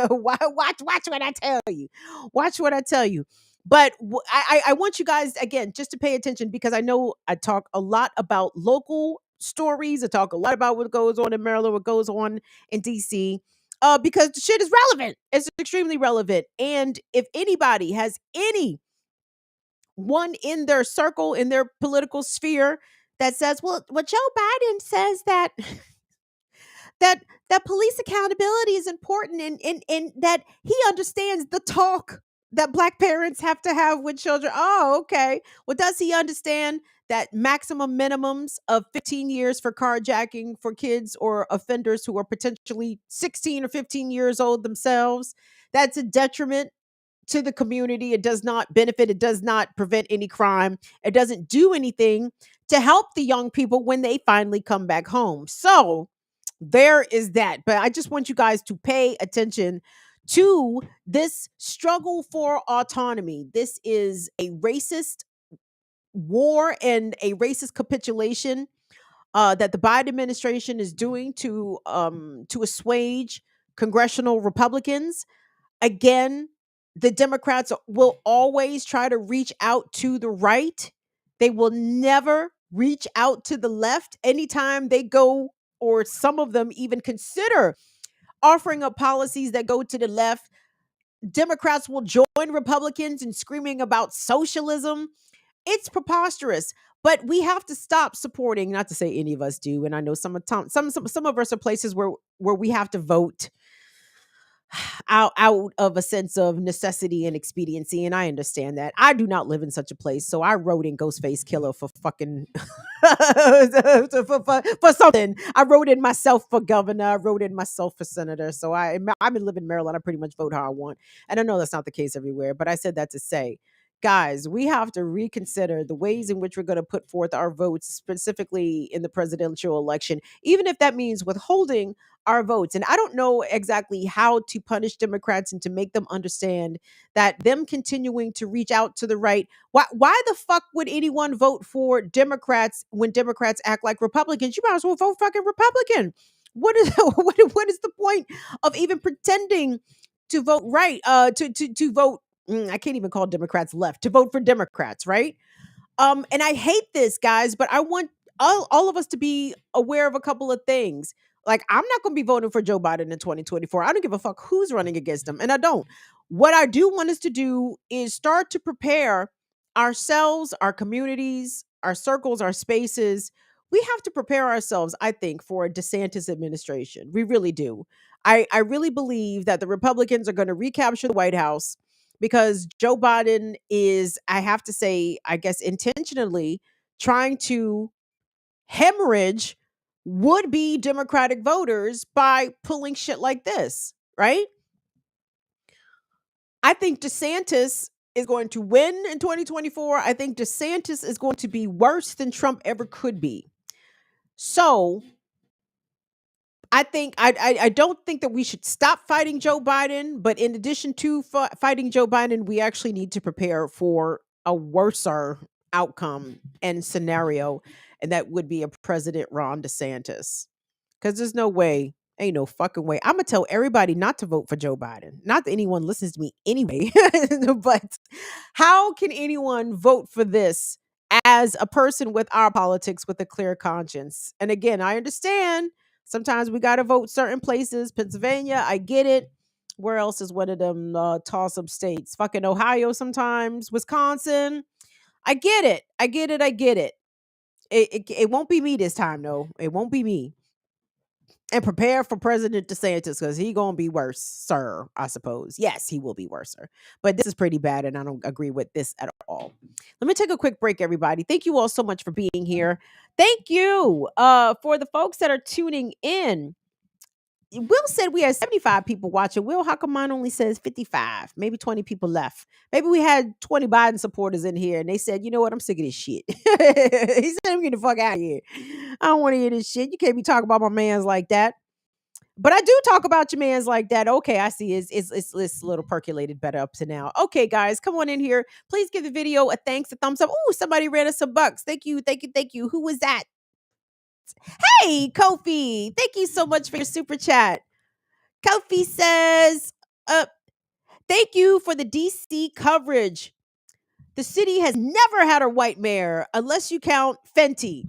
watch what I tell you. Watch what I tell you. But I want you guys again just to pay attention because I know I talk a lot about local stories. I talk a lot about what goes on in Maryland, what goes on in DC. Because the shit is relevant. It's extremely relevant. And if anybody has any one in their circle, in their political sphere, that says, well, Joe Biden says that that that police accountability is important and that he understands the talk that black parents have to have with children. Oh, okay. Well, does he understand that maximum minimums of 15 years for carjacking for kids or offenders who are potentially 16 or 15 years old themselves? That's a detriment to the community. It does not benefit, it does not prevent any crime. It doesn't do anything to help the young people when they finally come back home. So there is that. But I just want you guys to pay attention to this struggle for autonomy. This is a racist war and a racist capitulation that the Biden administration is doing to assuage congressional Republicans. Again, the Democrats will always try to reach out to the right. They will never reach out to the left. Anytime they go, or some of them even consider offering up policies that go to the left, Democrats will join Republicans in screaming about socialism. It's preposterous. But we have to stop supporting, not to say any of us do, and I know some of us are places where we have to vote out of a sense of necessity and expediency, and I understand that. I do not live in such a place, so I wrote in Ghostface Killer for fucking for something. I wrote in myself for governor. I wrote in myself for senator. So I'm in live in Maryland. I pretty much vote how I want, and I know that's not the case everywhere. But I said that to say, guys, we have to reconsider the ways in which we're going to put forth our votes, specifically in the presidential election, even if that means withholding our votes. And I don't know exactly how to punish Democrats and to make them understand that them continuing to reach out to the right. Why the fuck would anyone vote for Democrats when Democrats act like Republicans? You might as well vote fucking Republican. What is what is the point of even pretending to vote right? To vote. I can't even call Democrats left. To vote for Democrats, right? And I hate this, guys, but I want all of us to be aware of a couple of things. Like, I'm not going to be voting for Joe Biden in 2024. I don't give a fuck who's running against him, and I don't. What I do want us to do is start to prepare ourselves, our communities, our circles, our spaces. We have to prepare ourselves, I think, for a DeSantis administration. We really do. I really believe that the Republicans are going to recapture the White House because Joe Biden is, I have to say, I guess intentionally trying to hemorrhage would be Democratic voters by pulling shit like this, right? I think DeSantis is going to win in 2024. I think DeSantis is going to be worse than Trump ever could be. So I don't think that we should stop fighting Joe Biden, but in addition to fighting Joe Biden, we actually need to prepare for a worser outcome and scenario, and that would be a President Ron DeSantis. Because there's no way, ain't no fucking way. I'm gonna tell everybody not to vote for Joe Biden. Not that anyone listens to me anyway, but how can anyone vote for this as a person with our politics with a clear conscience? And again, I understand sometimes we gotta vote certain places. Pennsylvania, I get it. Where else is one of them toss-up states? Fucking Ohio sometimes. Wisconsin. I get it. I get it. I get it. It won't be me this time, though. It won't be me. And prepare for President DeSantis because he gonna be worse, sir. I suppose. Yes, he will be worse, sir. But this is pretty bad, and I don't agree with this at all. Let me take a quick break, everybody. Thank you all so much for being here. Thank you for the folks that are tuning in. Will said we had 75 people watching. Will, how come mine only says 55? Maybe 20 people left. Maybe we had 20 Biden supporters in here and they said, you know what, I'm sick of this shit. He said, I'm getting the fuck out of here. I don't want to hear this shit. You can't be talking about my mans like that. But I do talk about your mans like that. Okay, I see. It's a little percolated better up to now. Okay, guys, come on in here. Please give the video a thanks, a thumbs up. Oh, somebody ran us some bucks. Thank you, thank you, thank you. Who was that? Hey, Kofi. Thank you so much for your super chat. Kofi says, thank you for the DC coverage. The city has never had a white mayor unless you count Fenty.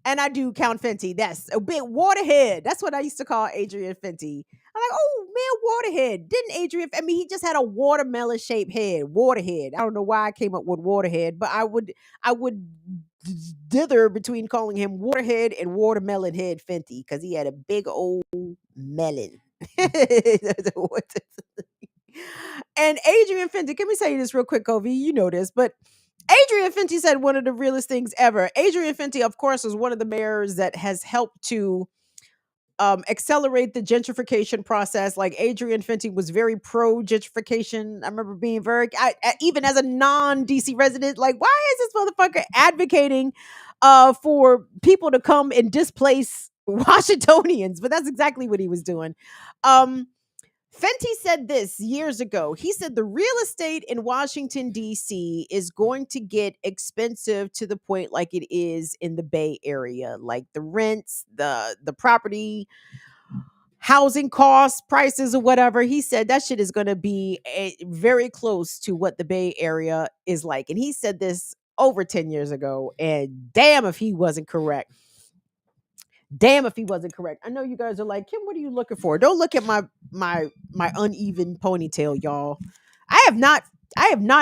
And I do count Fenty. That's a bit waterhead. That's what I used to call Adrian Fenty. I'm like, oh man, waterhead. Didn't Adrian? I mean, he just had a watermelon shaped head. Waterhead. I don't know why I came up with waterhead, but I would dither between calling him waterhead and watermelon head Fenty because he had a big old melon. And Adrian Fenty, let me tell you this real quick, Kobe. You know this, but Adrian Fenty said one of the realest things ever. Adrian Fenty, of course, was one of the mayors that has helped to accelerate the gentrification process. Like Adrian Fenty was very pro gentrification. I remember being very, even as a non-DC resident, like, why is this motherfucker advocating for people to come and displace Washingtonians? But that's exactly what he was doing. Fenty said this years ago. He said the real estate in Washington, D.C. is going to get expensive to the point like it is in the Bay Area. Like the rents, the property, housing costs, prices, or whatever. He said that shit is going to be very close to what the Bay Area is like. And he said this over 10 years ago. And damn if he wasn't correct. Damn if he wasn't correct. I know you guys are like, Kim, what are you looking for? Don't look at my uneven ponytail, y'all. I have not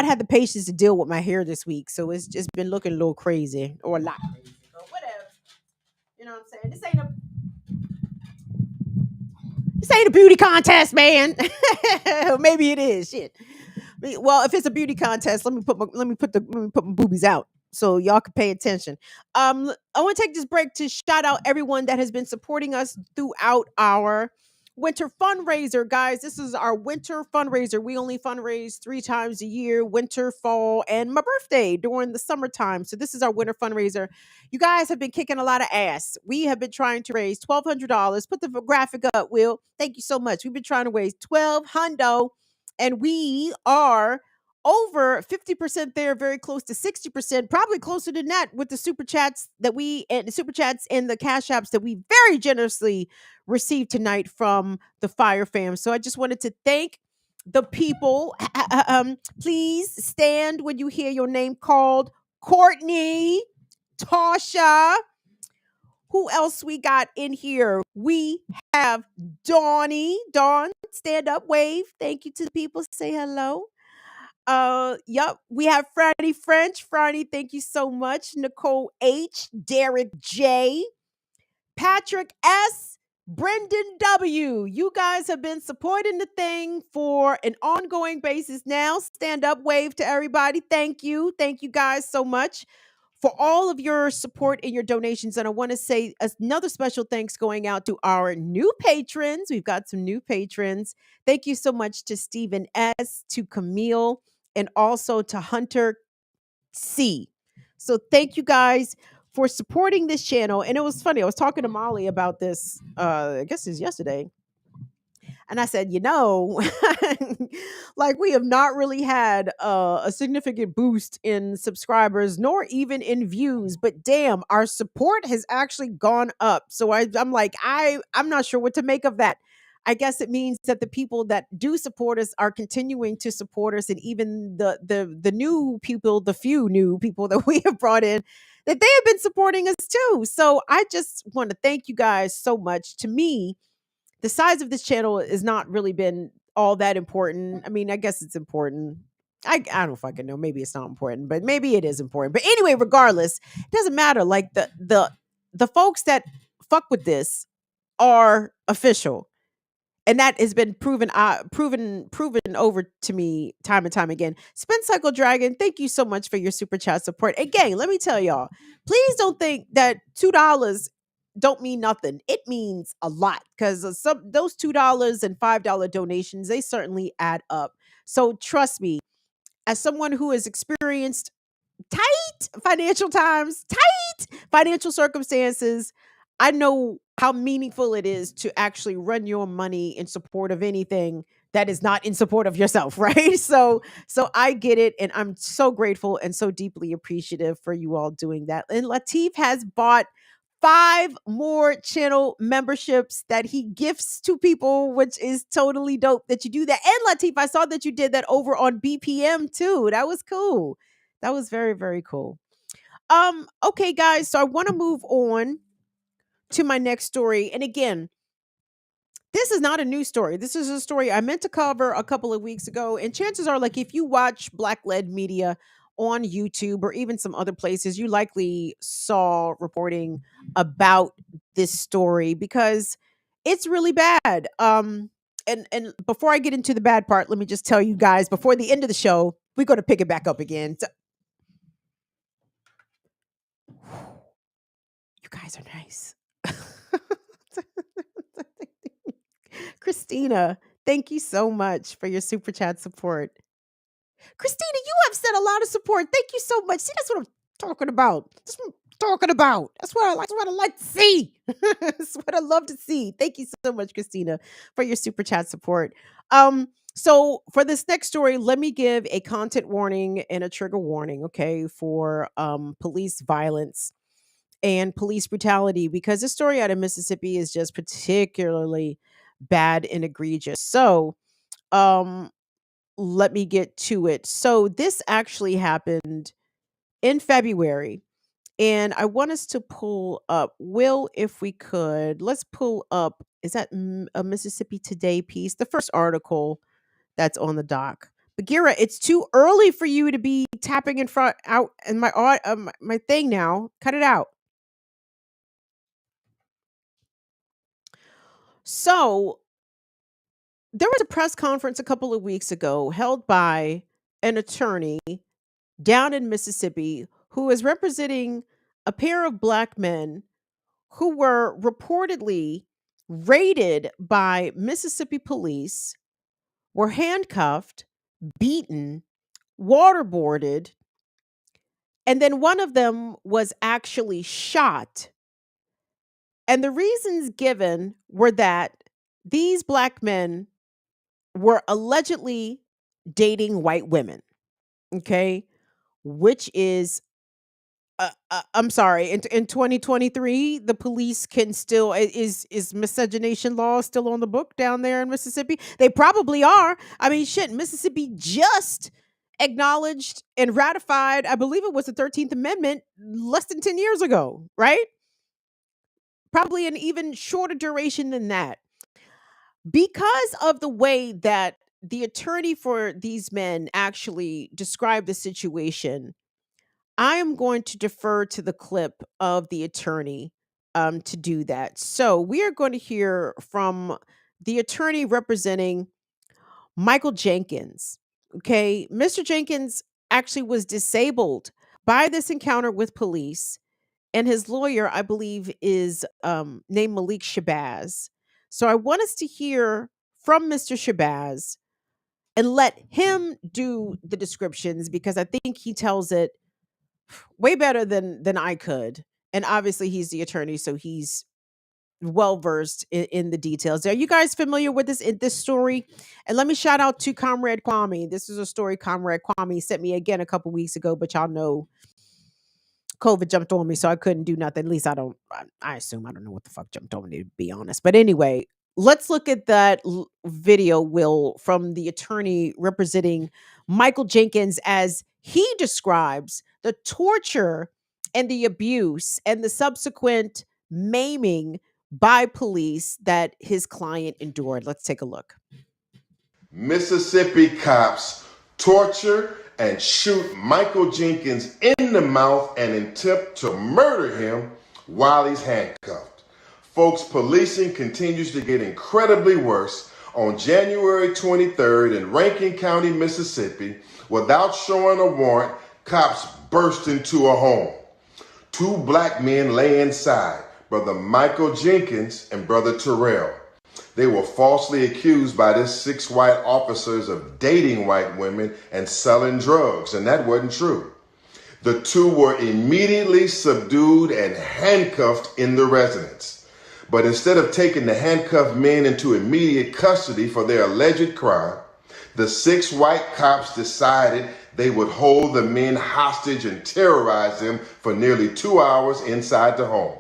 had the patience to deal with my hair this week, so it's just been looking a little crazy or a lot crazy. But whatever. You know what I'm saying? This ain't a beauty contest, man. Maybe it is. Shit. Well, if it's a beauty contest, let me put my boobies out so y'all can pay attention. I want to take this break to shout out everyone that has been supporting us throughout our winter fundraiser, guys. This is our winter fundraiser. We only fundraise 3 times a year: winter, fall, and my birthday during the summertime. So this is our winter fundraiser. You guys have been kicking a lot of ass. We have been trying to raise $1,200. Put the graphic up, Will. Thank you so much. We've been trying to raise $1,200, and we are over 50% there, very close to 60%, probably closer than that with the super chats and the cash apps that we very generously received tonight from the Fire Fam. So I just wanted to thank the people. Please stand when you hear your name called. Courtney, Tasha. Who else we got in here? We have Dawny. Dawn, stand up, wave. Thank you to the people. Say hello. Yup. We have Franny French. Franny, thank you so much. Nicole H, Derek J, Patrick S, Brendan W. You guys have been supporting the thing for an ongoing basis now. Stand up, wave to everybody. Thank you. Thank you guys so much for all of your support and your donations. And I want to say another special thanks going out to our new patrons. We've got some new patrons. Thank you so much to Stephen S, to Camille, and also to Hunter C. So thank you guys for supporting this channel. And it was funny. I was talking to Molly about this, I guess it was yesterday. And I said, like we have not really had a significant boost in subscribers, nor even in views, but damn, our support has actually gone up. So I'm like, I'm not sure what to make of that. I guess it means that the people that do support us are continuing to support us, and even the new people, the few new people that we have brought in, that they have been supporting us too. So I just want to thank you guys so much. To me, the size of this channel has not really been all that important. I mean, I guess it's important. I don't fucking know. Maybe it's not important, but maybe it is important. But anyway, regardless, it doesn't matter. Like the folks that fuck with this are official. And that has been proven over to me time and time again. Spin Cycle Dragon, thank you so much for your super chat support. Again, let me tell y'all, please don't think that $2 don't mean nothing. It means a lot because some those $2 and $5 donations, they certainly add up. So trust me, as someone who has experienced tight financial circumstances, I know how meaningful it is to actually run your money in support of anything that is not in support of yourself, right? So I get it, and I'm so grateful and so deeply appreciative for you all doing that. And Latif has bought 5 more channel memberships that he gifts to people, which is totally dope that you do that. And Latif, I saw that you did that over on BPM too. That was cool. That was very, very cool. Okay, guys, so I want to move on to my next story. And again, this is not a new story. This is a story I meant to cover a couple of weeks ago. And chances are, like, if you watch Black led media on YouTube or even some other places, you likely saw reporting about this story because it's really bad. And before I get into the bad part, let me just tell you guys before the end of the show, we're going to pick it back up again. So, you guys are nice. Christina, thank you so much for your super chat support. Christina, you have sent a lot of support. Thank you so much. See, that's what I'm talking about. That's what I'm talking about. That's what I like. That's what I like to see. That's what I love to see. Thank you so much, Christina, for your super chat support. So for this next story, let me give a content warning and a trigger warning, okay, for police violence and police brutality, because this story out of Mississippi is just particularly bad and egregious. So, um, let me get to it. So, this actually happened in February, and I want us to pull up, Will, if we could, let's pull up, is that a Mississippi Today piece? The first article that's on the dock. Bagheera, it's too early for you to be tapping in front out in my thing now. Cut it out. So, there was a press conference a couple of weeks ago held by an attorney down in Mississippi who is representing a pair of Black men who were reportedly raided by Mississippi police, were handcuffed, beaten, waterboarded, and then one of them was actually shot. And the reasons given were that these Black men were allegedly dating white women, okay? Which is, I'm sorry, in 2023, the police can still, is miscegenation law still on the book down there in Mississippi? They probably are. I mean, shit, Mississippi just acknowledged and ratified, I believe it was the 13th Amendment less than 10 years ago, right? Probably an even shorter duration than that. Because of the way that the attorney for these men actually described the situation, I am going to defer to the clip of the attorney to do that. So we are going to hear from the attorney representing Michael Jenkins. Okay, Mr. Jenkins actually was disabled by this encounter with police, and his lawyer, I believe, is named Malik Shabazz. So I want us to hear from Mr. Shabazz and let him do the descriptions because I think he tells it way better than I could. And obviously, he's the attorney, so he's well versed in the details. Are you guys familiar with this story? And let me shout out to Comrade Kwame. This is a story Comrade Kwame sent me again a couple weeks ago, but y'all know COVID jumped on me, so I couldn't do nothing. At least I assume I don't know what the fuck jumped on me, to be honest. But anyway, let's look at that video, Will, from the attorney representing Michael Jenkins as he describes the torture and the abuse and the subsequent maiming by police that his client endured. Let's take a look. Mississippi cops torture and shoot Michael Jenkins in the mouth and attempt to murder him while he's handcuffed. Folks, policing continues to get incredibly worse. On January 23rd in Rankin County, Mississippi, without showing a warrant, cops burst into a home. 2 black men lay inside, Brother Michael Jenkins and Brother Terrell. They were falsely accused by these 6 white officers of dating white women and selling drugs, and that wasn't true. The 2 were immediately subdued and handcuffed in the residence. But instead of taking the handcuffed men into immediate custody for their alleged crime, the 6 white cops decided they would hold the men hostage and terrorize them for nearly 2 hours inside the home.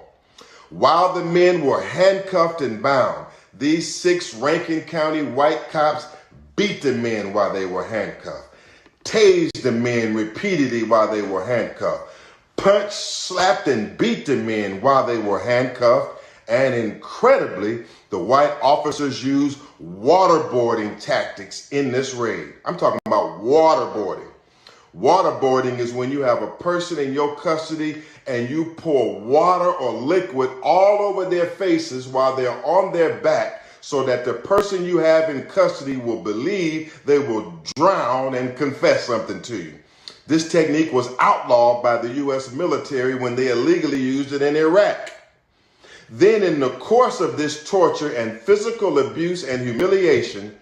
While the men were handcuffed and bound, these 6 Rankin County white cops beat the men while they were handcuffed, tased the men repeatedly while they were handcuffed, punched, slapped, and beat the men while they were handcuffed, and incredibly, the white officers used waterboarding tactics in this raid. I'm talking about waterboarding. Waterboarding is when you have a person in your custody and you pour water or liquid all over their faces while they're on their back so that the person you have in custody will believe they will drown and confess something to you. This technique was outlawed by the U.S. military when they illegally used it in Iraq. Then in the course of this torture and physical abuse and humiliation,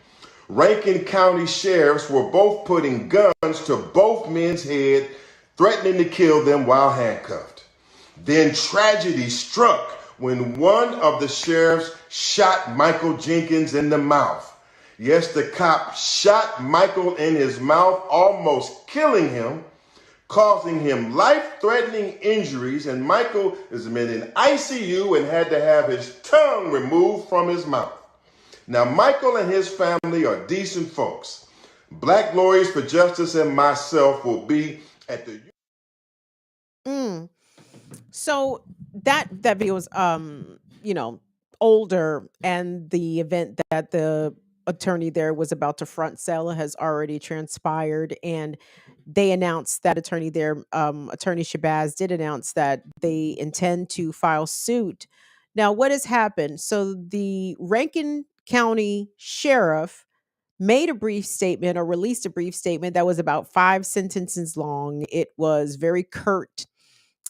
Rankin County sheriffs were both putting guns to both men's heads, threatening to kill them while handcuffed. Then tragedy struck when one of the sheriffs shot Michael Jenkins in the mouth. Yes, the cop shot Michael in his mouth, almost killing him, causing him life-threatening injuries, and Michael is in ICU and had to have his tongue removed from his mouth. Now, Michael and his family are decent folks. Black Lawyers for Justice and myself will be at the... So that video was older, and the event that the attorney there was about to front sell has already transpired, and they announced that attorney there, attorney Shabazz, did announce that they intend to file suit. Now, what has happened? So the Rankin County sheriff made a brief statement, or released a brief statement that was about 5 sentences long. It was very curt.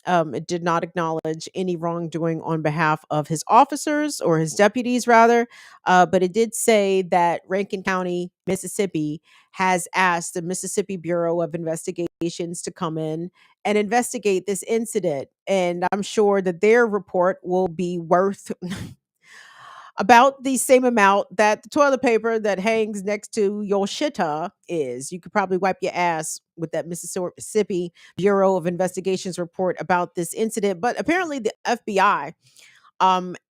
It did not acknowledge any wrongdoing on behalf of his officers, or his deputies, rather. But it did say that Rankin County, Mississippi, has asked the Mississippi Bureau of Investigations to come in and investigate this incident. And I'm sure that their report will be worth about the same amount that the toilet paper that hangs next to your shitter is. You could probably wipe your ass with that Mississippi Bureau of Investigations report about this incident. But apparently the FBI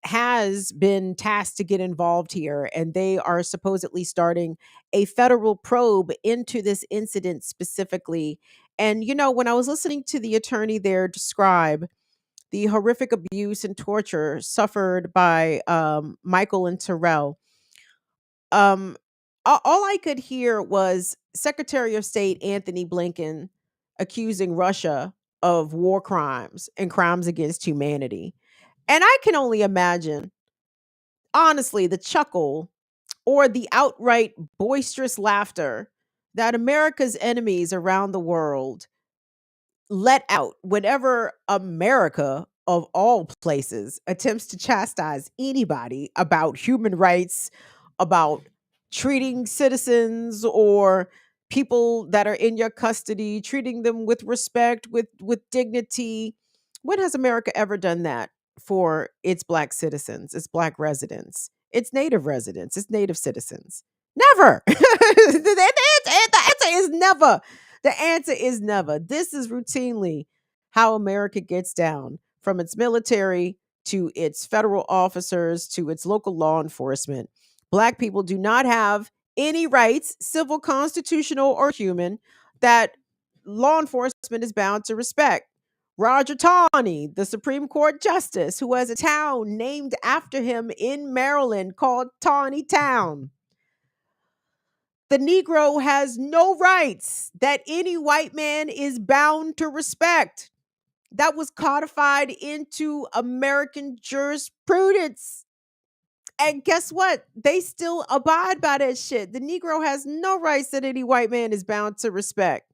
has been tasked to get involved here, and they are supposedly starting a federal probe into this incident specifically. And, when I was listening to the attorney there describe the horrific abuse and torture suffered by Michael and Terrell, um, all I could hear was Secretary of State Anthony Blinken accusing Russia of war crimes and crimes against humanity. And I can only imagine, honestly, the chuckle or the outright boisterous laughter that America's enemies around the world let out whenever America, of all places, attempts to chastise anybody about human rights, about treating citizens or people that are in your custody, treating them with respect, with dignity. When has America ever done that for its black citizens, its black residents, its native residents, its native citizens? Never. The answer is never. The answer is never. This is routinely how America gets down, from its military to its federal officers to its local law enforcement. Black people do not have any rights, civil, constitutional, or human, that law enforcement is bound to respect. Roger Taney, the Supreme Court Justice, who has a town named after him in Maryland called Taney Town. The Negro has no rights that any white man is bound to respect. That was codified into American jurisprudence. And guess what? They still abide by that shit. The Negro has no rights that any white man is bound to respect.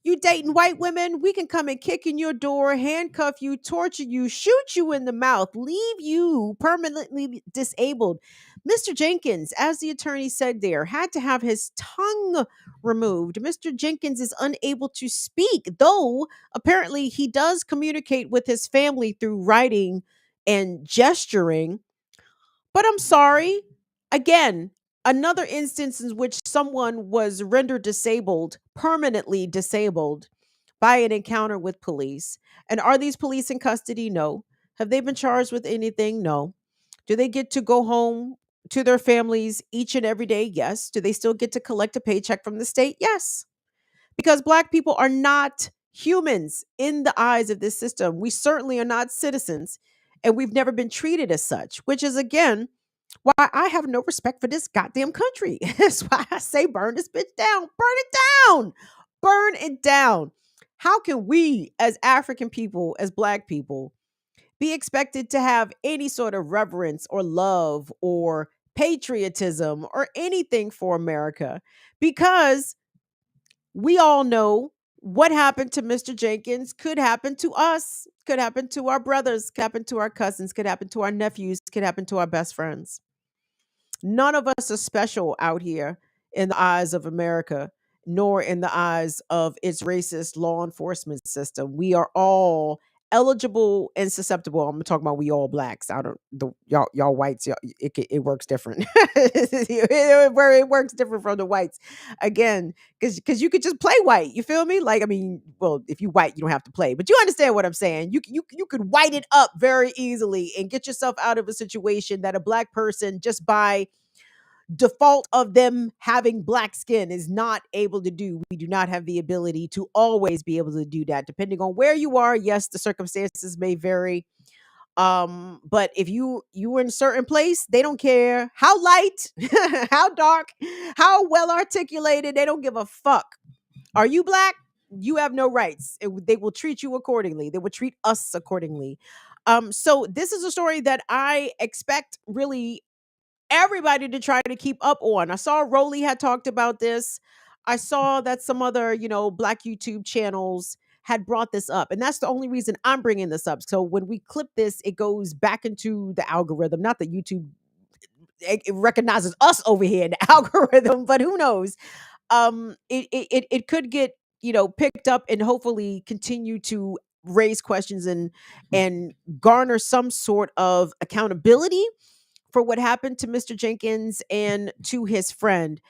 You dating white women, we can come and kick in your door, handcuff you, torture you, shoot you in the mouth, leave you permanently disabled. Mr. Jenkins, as the attorney said there, had to have his tongue removed. Mr. Jenkins is unable to speak, though apparently he does communicate with his family through writing and gesturing. But I'm sorry. Again, another instance in which someone was rendered disabled, permanently disabled, by an encounter with police. And are these police in custody? No. Have they been charged with anything? No. Do they get to go home to their families each and every day? Yes. Do they still get to collect a paycheck from the state? Yes. Because Black people are not humans in the eyes of this system. We certainly are not citizens, and we've never been treated as such, which is, again, why I have no respect for this goddamn country. That's why I say burn this bitch down. Burn it down. Burn it down. How can we, as African people, as Black people, be expected to have any sort of reverence or love or patriotism or anything for America? Because we all know what happened to Mr. Jenkins could happen to us, could happen to our brothers, could happen to our cousins, could happen to our nephews, could happen to our best friends. None of us are special out here in the eyes of America, nor in the eyes of its racist law enforcement system. We are all eligible and susceptible. I'm talking about we all Blacks. I don't the y'all whites. It works different. It works different from the whites. Again, because you could just play white. You feel me? Like, I mean, well, if you white, you don't have to play, but you understand what I'm saying. You could white it up very easily and get yourself out of a situation that a Black person, just by default of them having Black skin, is not able to do. We do not have the ability to always be able to do that. Depending on where you are, yes, the circumstances may vary. But if you are in a certain place, they don't care how light, how dark, how well articulated, they don't give a fuck. Are you Black? You have no rights. They will treat you accordingly. They will treat us accordingly. So this is a story that I expect really everybody to try to keep up on. I saw Rowley had talked about this. I saw that some other, Black YouTube channels had brought this up. And that's the only reason I'm bringing this up. So when we clip this, it goes back into the algorithm. Not that YouTube it recognizes us over here in the algorithm, but who knows? It could get, picked up and hopefully continue to raise questions and garner some sort of accountability for what happened to Mr. Jenkins and to his friend.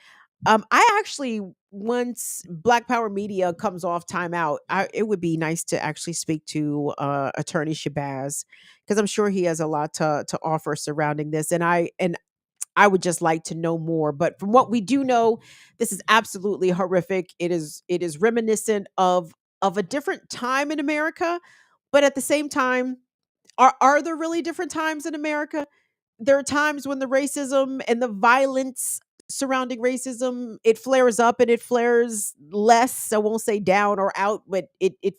I actually, once Black Power Media comes off timeout, it would be nice to actually speak to Attorney Shabazz, because I'm sure he has a lot to offer surrounding this, and I would just like to know more. But from what we do know, this is absolutely horrific. It is reminiscent of a different time in America, but at the same time, are there really different times in America? There are times when the racism and the violence surrounding racism, it flares up and it flares less. I won't say down or out, but it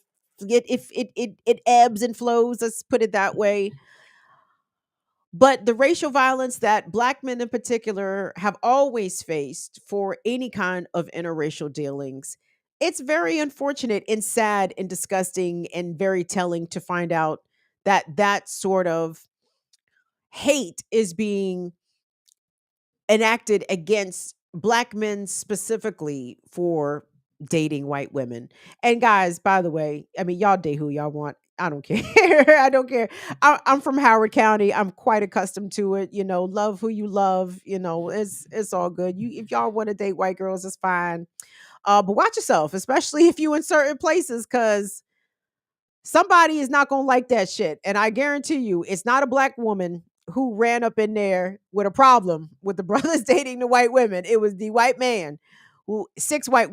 ebbs and flows. Let's put it that way. But the racial violence that Black men in particular have always faced for any kind of interracial dealings, it's very unfortunate and sad and disgusting and very telling to find out that that sort of hate is being enacted against Black men specifically for dating white women. And guys, by the way, I mean, y'all date who y'all want. I don't care. I don't care. I'm from Howard County. I'm quite accustomed to it. Love who you love. It's all good. If y'all want to date white girls, it's fine. But watch yourself, especially if you in certain places, because somebody is not going to like that shit. And I guarantee you, it's not a Black woman who ran up in there with a problem with the brothers dating the white women. It was the white man who six white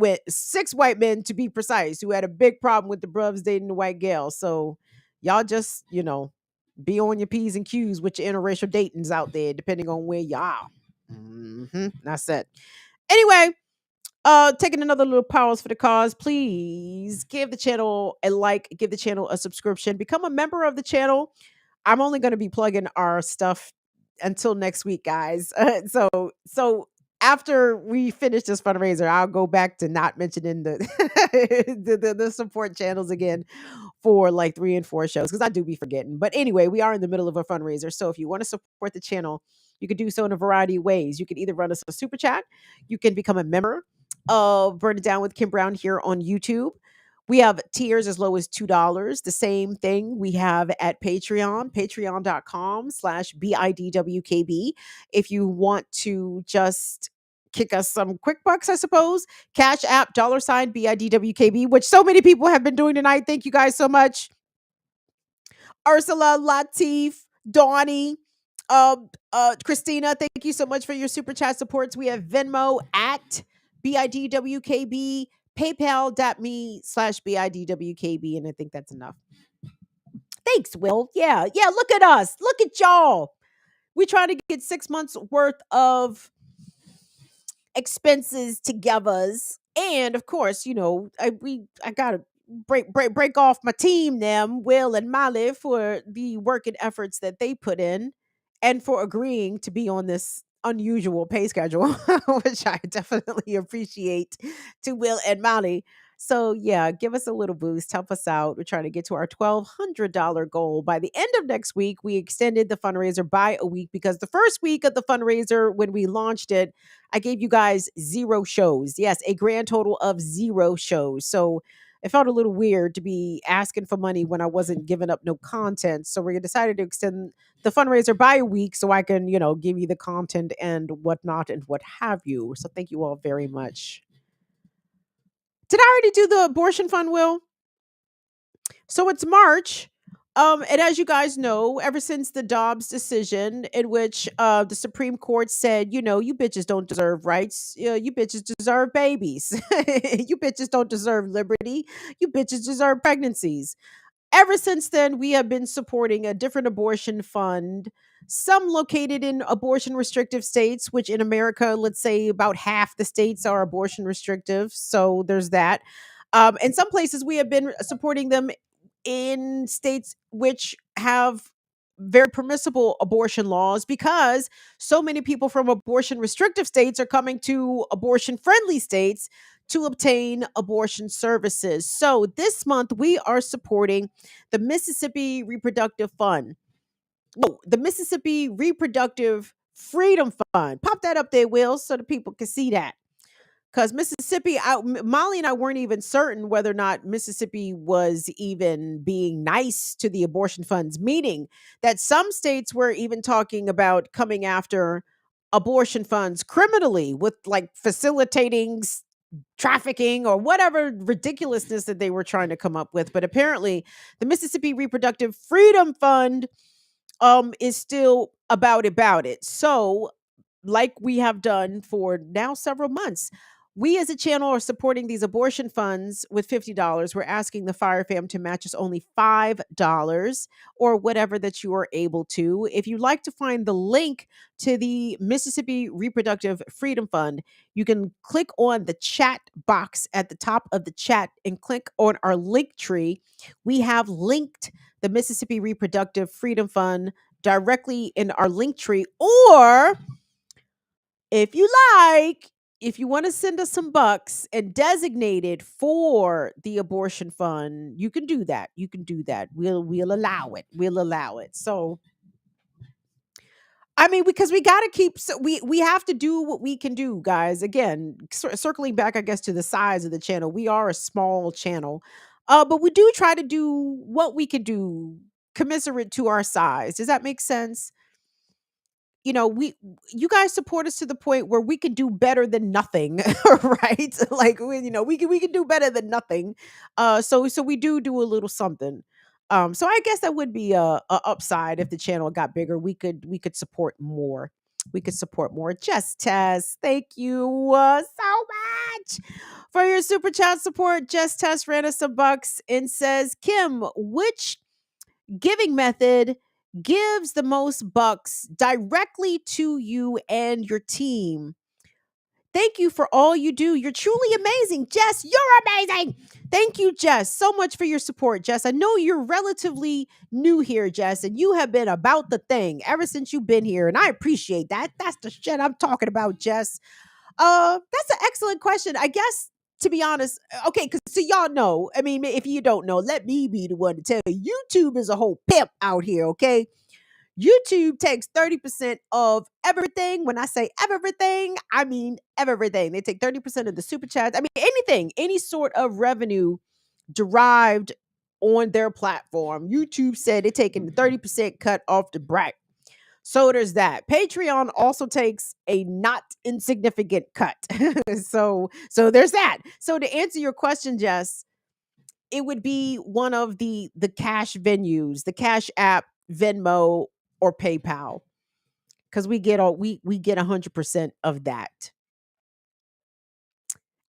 men to be precise, who had a big problem with the brothers dating the white gal. So y'all just, be on your P's and Q's with your interracial datings out there, depending on where y'all. That's it. Anyway, taking another little pause for the cause. Please give the channel a like, give the channel a subscription, become a member of the channel. I'm only going to be plugging our stuff until next week, guys. So after we finish this fundraiser, I'll go back to not mentioning the the support channels again for like 3 and 4 shows because I do be forgetting. But anyway, we are in the middle of a fundraiser. So if you want to support the channel, you could do so in a variety of ways. You can either run us a super chat, you can become a member of Burn It Down with Kim Brown here on YouTube. We have tiers as low as $2. The same thing we have at Patreon, patreon.com/BIDWKB. If you want to just kick us some quick bucks, I suppose. Cash App, $BIDWKB, which so many people have been doing tonight. Thank you guys so much. Ursula, Latif, Donnie, Christina, thank you so much for your super chat supports. We have Venmo at BIDWKB, paypal.me/BIDWKB, and I think that's enough. Thanks, Will. Yeah, look at us. Look at y'all. We trying to get 6 months worth of expenses together. And of course, I gotta break off my team, them, Will and Molly, for the work and efforts that they put in and for agreeing to be on this unusual pay schedule, which I definitely appreciate, to Will and Molly. So yeah, give us a little boost, help us out. We're trying to get to our $1,200 goal by the end of next week. We extended the fundraiser by a week because the first week of the fundraiser, when we launched it, I gave you guys 0 shows. Yes, a grand total of 0 shows. So it felt a little weird to be asking for money when I wasn't giving up no content. So we decided to extend the fundraiser by a week so I can, give you the content and whatnot and what have you. So thank you all very much. Did I already do the abortion fund, Will? So it's March. And as you guys know, ever since the Dobbs decision, in which the Supreme Court said, you bitches don't deserve rights. You bitches deserve babies. You bitches don't deserve liberty. You bitches deserve pregnancies. Ever since then, we have been supporting a different abortion fund, some located in abortion restrictive states, which in America, let's say about half the states are abortion restrictive. So there's that. In some places, we have been supporting them in states which have very permissible abortion laws because so many people from abortion restrictive states are coming to abortion friendly states to obtain abortion services. So this month we are supporting the Mississippi Reproductive Fund. Oh, the Mississippi Reproductive Freedom Fund. Pop that up there, Will, so the people can see that. Because Mississippi, Molly and I weren't even certain whether or not Mississippi was even being nice to the abortion funds, meaning that some states were even talking about coming after abortion funds criminally with like facilitating trafficking or whatever ridiculousness that they were trying to come up with. But apparently, the Mississippi Reproductive Freedom Fund is still about it. So, like we have done for now several months, we as a channel are supporting these abortion funds with $50. We're asking the Fire Fam to match us only $5 or whatever that you are able to. If you'd like to find the link to the Mississippi Reproductive Freedom Fund, you can click on the chat box at the top of the chat and click on our link tree. We have linked the Mississippi Reproductive Freedom Fund directly in our link tree. Or if you like, if you want to send us some bucks and designate it for the abortion fund, you can do that. We'll allow it. So I mean, because we got to keep, so we have to do what we can do, guys. Again, circling back, I guess, to the size of the channel, we are a small channel, but we do try to do what we can do commensurate to our size. Does that make sense? You guys support us to the point where we can do better than nothing, right? Like we can do better than nothing. So we do a little something. So I guess that would be a upside if the channel got bigger. We could support more. Just Tess, thank you so much for your super chat support. Just Tess ran us some bucks and says, Kim, which giving method gives the most bucks directly to you and your team? Thank you for all you do. You're truly amazing. Jess, you're amazing. Thank you, Jess, so much for your support, Jess. I know you're relatively new here, Jess, and you have been about the thing ever since you've been here, and I appreciate that. That's the shit I'm talking about, Jess. That's an excellent question. I guess, to be honest, okay, because so y'all know, I mean, if you don't know, let me be the one to tell you. YouTube is a whole pimp out here, okay? YouTube takes 30% of everything. When I say everything, I mean everything. They take 30% of the super chats. I mean, anything, any sort of revenue derived on their platform. YouTube said they're taking the 30% cut off the bracket. So there's that. Patreon also takes a not insignificant cut. so there's that. So to answer your question, Jess, it would be one of the cash venues, the Cash App, Venmo, or PayPal, because we get 100% of that.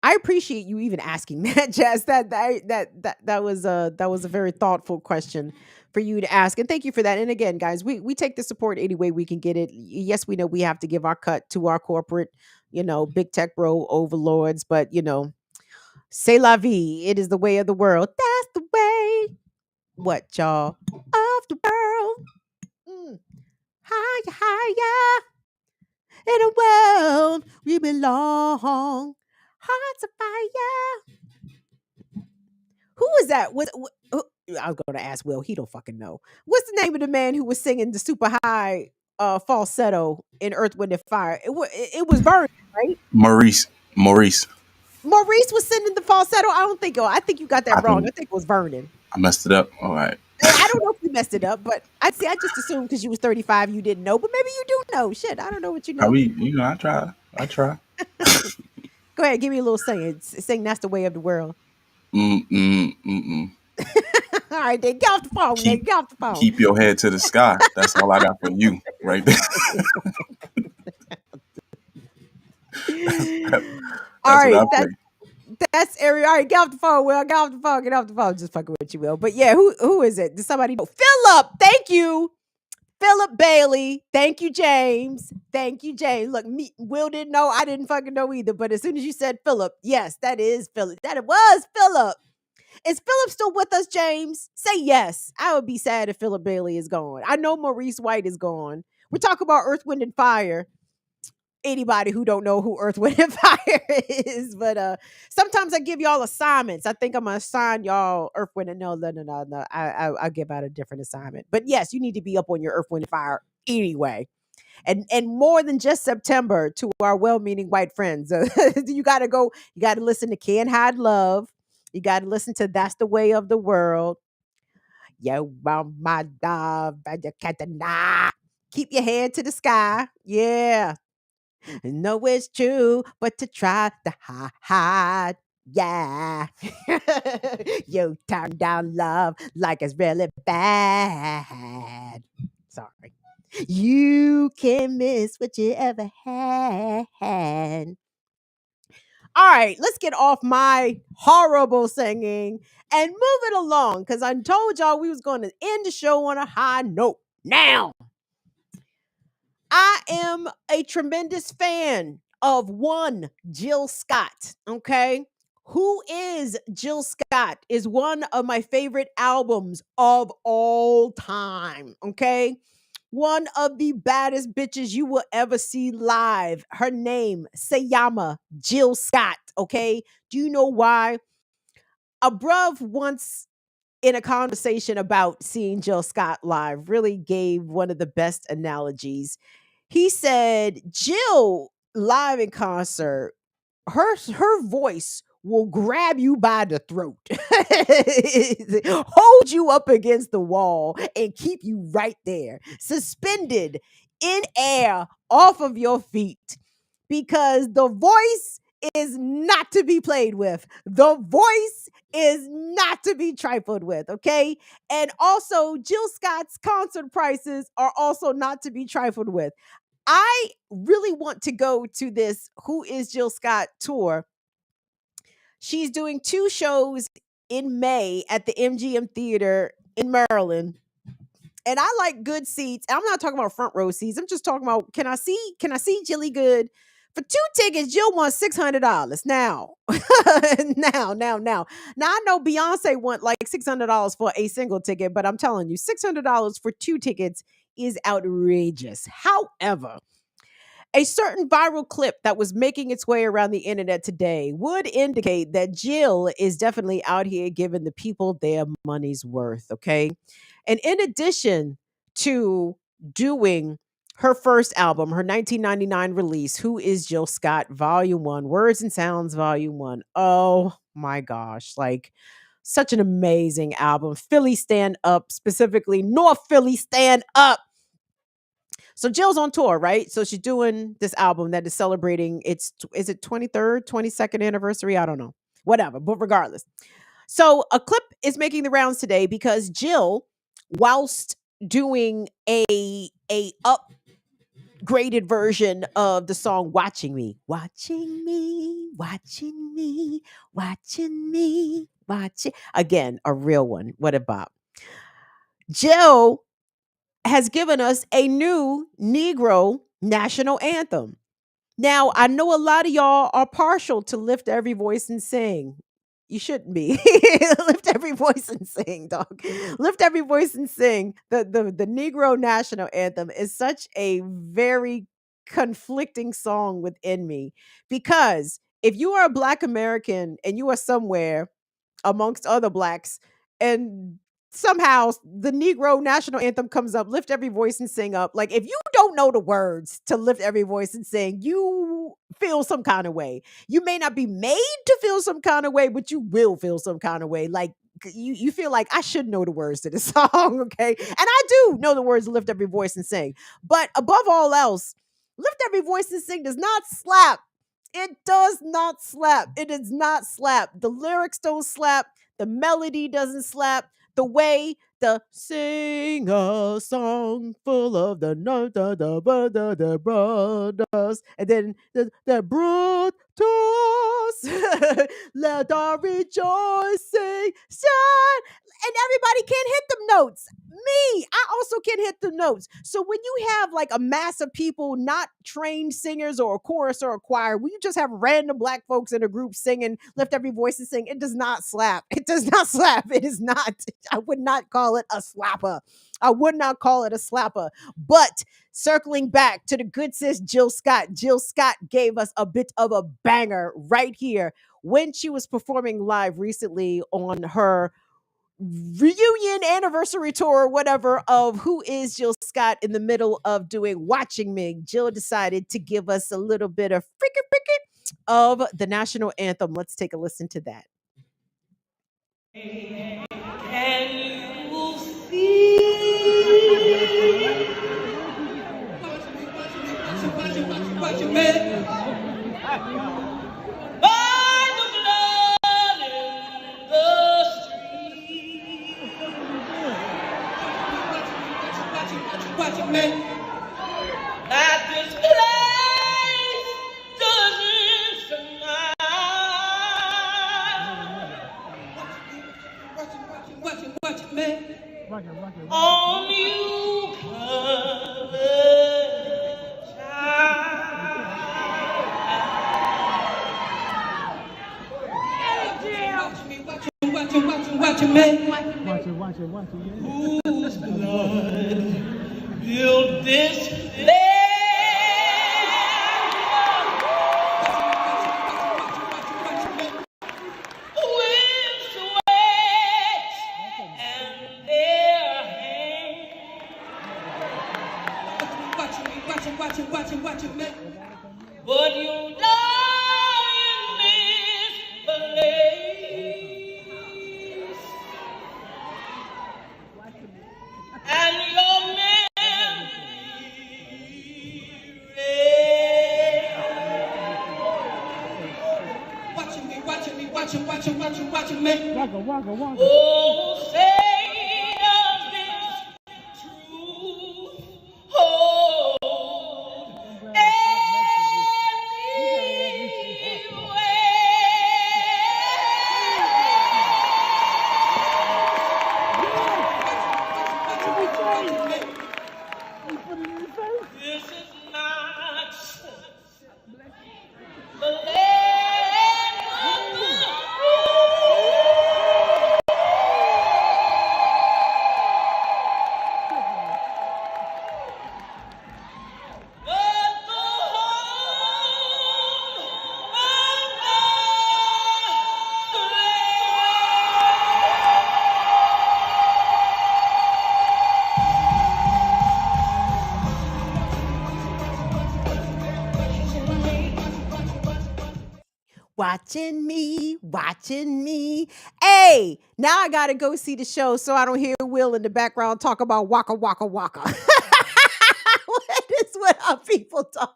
I appreciate you even asking that, Jess. That was a very thoughtful question for you to ask, and thank you for that. And again, guys, we take the support any way we can get it. Yes, we know we have to give our cut to our corporate, big tech bro overlords, but c'est la vie. It is the way of the world. That's the way. What, y'all? Of the world. Higher, higher. In a world we belong. Hearts of fire. Who was that? I was going to ask Will. He don't fucking know. What's the name of the man who was singing the super high falsetto in Earth, Wind, and Fire? It was Vernon, right? Maurice. Maurice was singing the falsetto. I think you got that wrong. I think it was Vernon. I messed it up. All right. I don't know if you messed it up, but I just assumed because you was 35 you didn't know, but maybe you do know. Shit, I don't know what you know. I try. Go ahead, give me a little sing. Sing "That's the Way of the World." All right, then get off the phone. Get off the phone. Keep your head to the sky. That's all I got for you, right there. All right, that's Ariel. All right, get off the phone, Will. Get off the phone. Just fucking with you, Will. But yeah, who is it? Does somebody know? Philip, thank you. Philip Bailey. Thank you, James. Look, Will didn't know. I didn't fucking know either. But as soon as you said Philip, yes, that is Philip. That it was Philip. Is Philip still with us, James? Say yes. I would be sad if Philip Bailey is gone. I know Maurice White is gone. We're talking about Earth, Wind, and Fire. Anybody who don't know who Earth, Wind, and Fire is, but sometimes I give y'all assignments. I think I'm gonna assign y'all Earth, Wind, and no. I'll give out a different assignment. But yes, you need to be up on your Earth, Wind, and Fire anyway, and more than just September. To our well-meaning white friends, you gotta go. You gotta listen to Can't Hide Love. You gotta listen to That's the Way of the World. Yo, my dog, keep your head to the sky. Yeah. No, it's true, but to try to hide, yeah. You turn down love like it's really bad. Sorry. You can miss what you ever had. All right, let's get off my horrible singing and move it along, because I told y'all we was going to end the show on a high note. Now, I am a tremendous fan of one Jill Scott, okay? Who is Jill Scott is one of my favorite albums of all time, okay? One of the baddest bitches you will ever see live. Her name, Sayama Jill Scott, okay? Do you know why? A bruv once in a conversation about seeing Jill Scott live really gave one of the best analogies. He said, Jill live in concert, her voice will grab you by the throat, hold you up against the wall, and keep you right there, suspended in air off of your feet, because the voice is not to be played with. The voice is not to be trifled with, okay? And also, Jill Scott's concert prices are also not to be trifled with. I really want to go to this Who is Jill Scott tour. She's doing 2 shows in May at the MGM Theater in Maryland. And I like good seats. I'm not talking about front row seats. I'm just talking about, can I see Jilly good? For 2 tickets, Jill wants $600. Now, now, I know Beyonce want like $600 for a single ticket, but I'm telling you, $600 for 2 tickets is outrageous. However, A certain viral clip that was making its way around the internet today would indicate that Jill is definitely out here giving the people their money's worth, okay? And in addition to doing her first album, her 1999 release, Who is Jill Scott, Volume 1, Words and Sounds, Volume 1. Oh my gosh, like such an amazing album. Philly Stand Up, specifically North Philly Stand Up. So Jill's on tour, right? So she's doing this album that is celebrating its, is it 23rd, 22nd anniversary? I don't know. Whatever, but regardless. So a clip is making the rounds today because Jill, whilst doing a upgraded version of the song Watching Me, watching me, watching me, watching me, watching, again, a real one. What a bop. Jill has given us a new Negro national anthem. Now, I know a lot of y'all are partial to Lift Every Voice and Sing. You shouldn't be. Lift every voice and sing, dog. Lift every voice and sing. The Negro national anthem is such a very conflicting song within me because if you are a Black American and you are somewhere amongst other Blacks and somehow the Negro national anthem comes up, Lift Every Voice and Sing up. Like if you don't know the words to Lift Every Voice and Sing, you feel some kind of way. You may not be made to feel some kind of way, but you will feel some kind of way. Like you feel like I should know the words to this song, okay? And I do know the words to Lift Every Voice and Sing. But above all else, Lift Every Voice and Sing does not slap. It does not slap. It does not slap. The lyrics don't slap. The melody doesn't slap. The way the sing a song full of the brothers, and then the brutus, let our rejoicing shine, and everybody can't hit them notes. Me, I also can't hit the notes. So when you have like a mass of people, not trained singers or a chorus or a choir, when you just have random Black folks in a group singing, Lift Every Voice and Sing, it does not slap. It does not slap. It is not. I would not call it a slapper. I would not call it a slapper. But circling back to the good sis Jill Scott gave us a bit of a banger right here when she was performing live recently on her reunion anniversary tour or whatever of Who is Jill Scott. In the middle of doing Watching Me, Jill decided to give us a little bit of freaking of the national anthem. Let's take a listen to that. And you see watch your man by the blood in the street. Watch your man that this place doesn't survive. Watch it, man. On you covered child. Watch it, man. Watch it. Whose blood built this land? Watch it, man. But you die in this place, and your memory Watch it, man. Oh, say does this truth hold This is not the land of the but the watching me, watching me. Hey, now I gotta go see the show so I don't hear Will in the background talk about waka waka waka. What is what our people talk?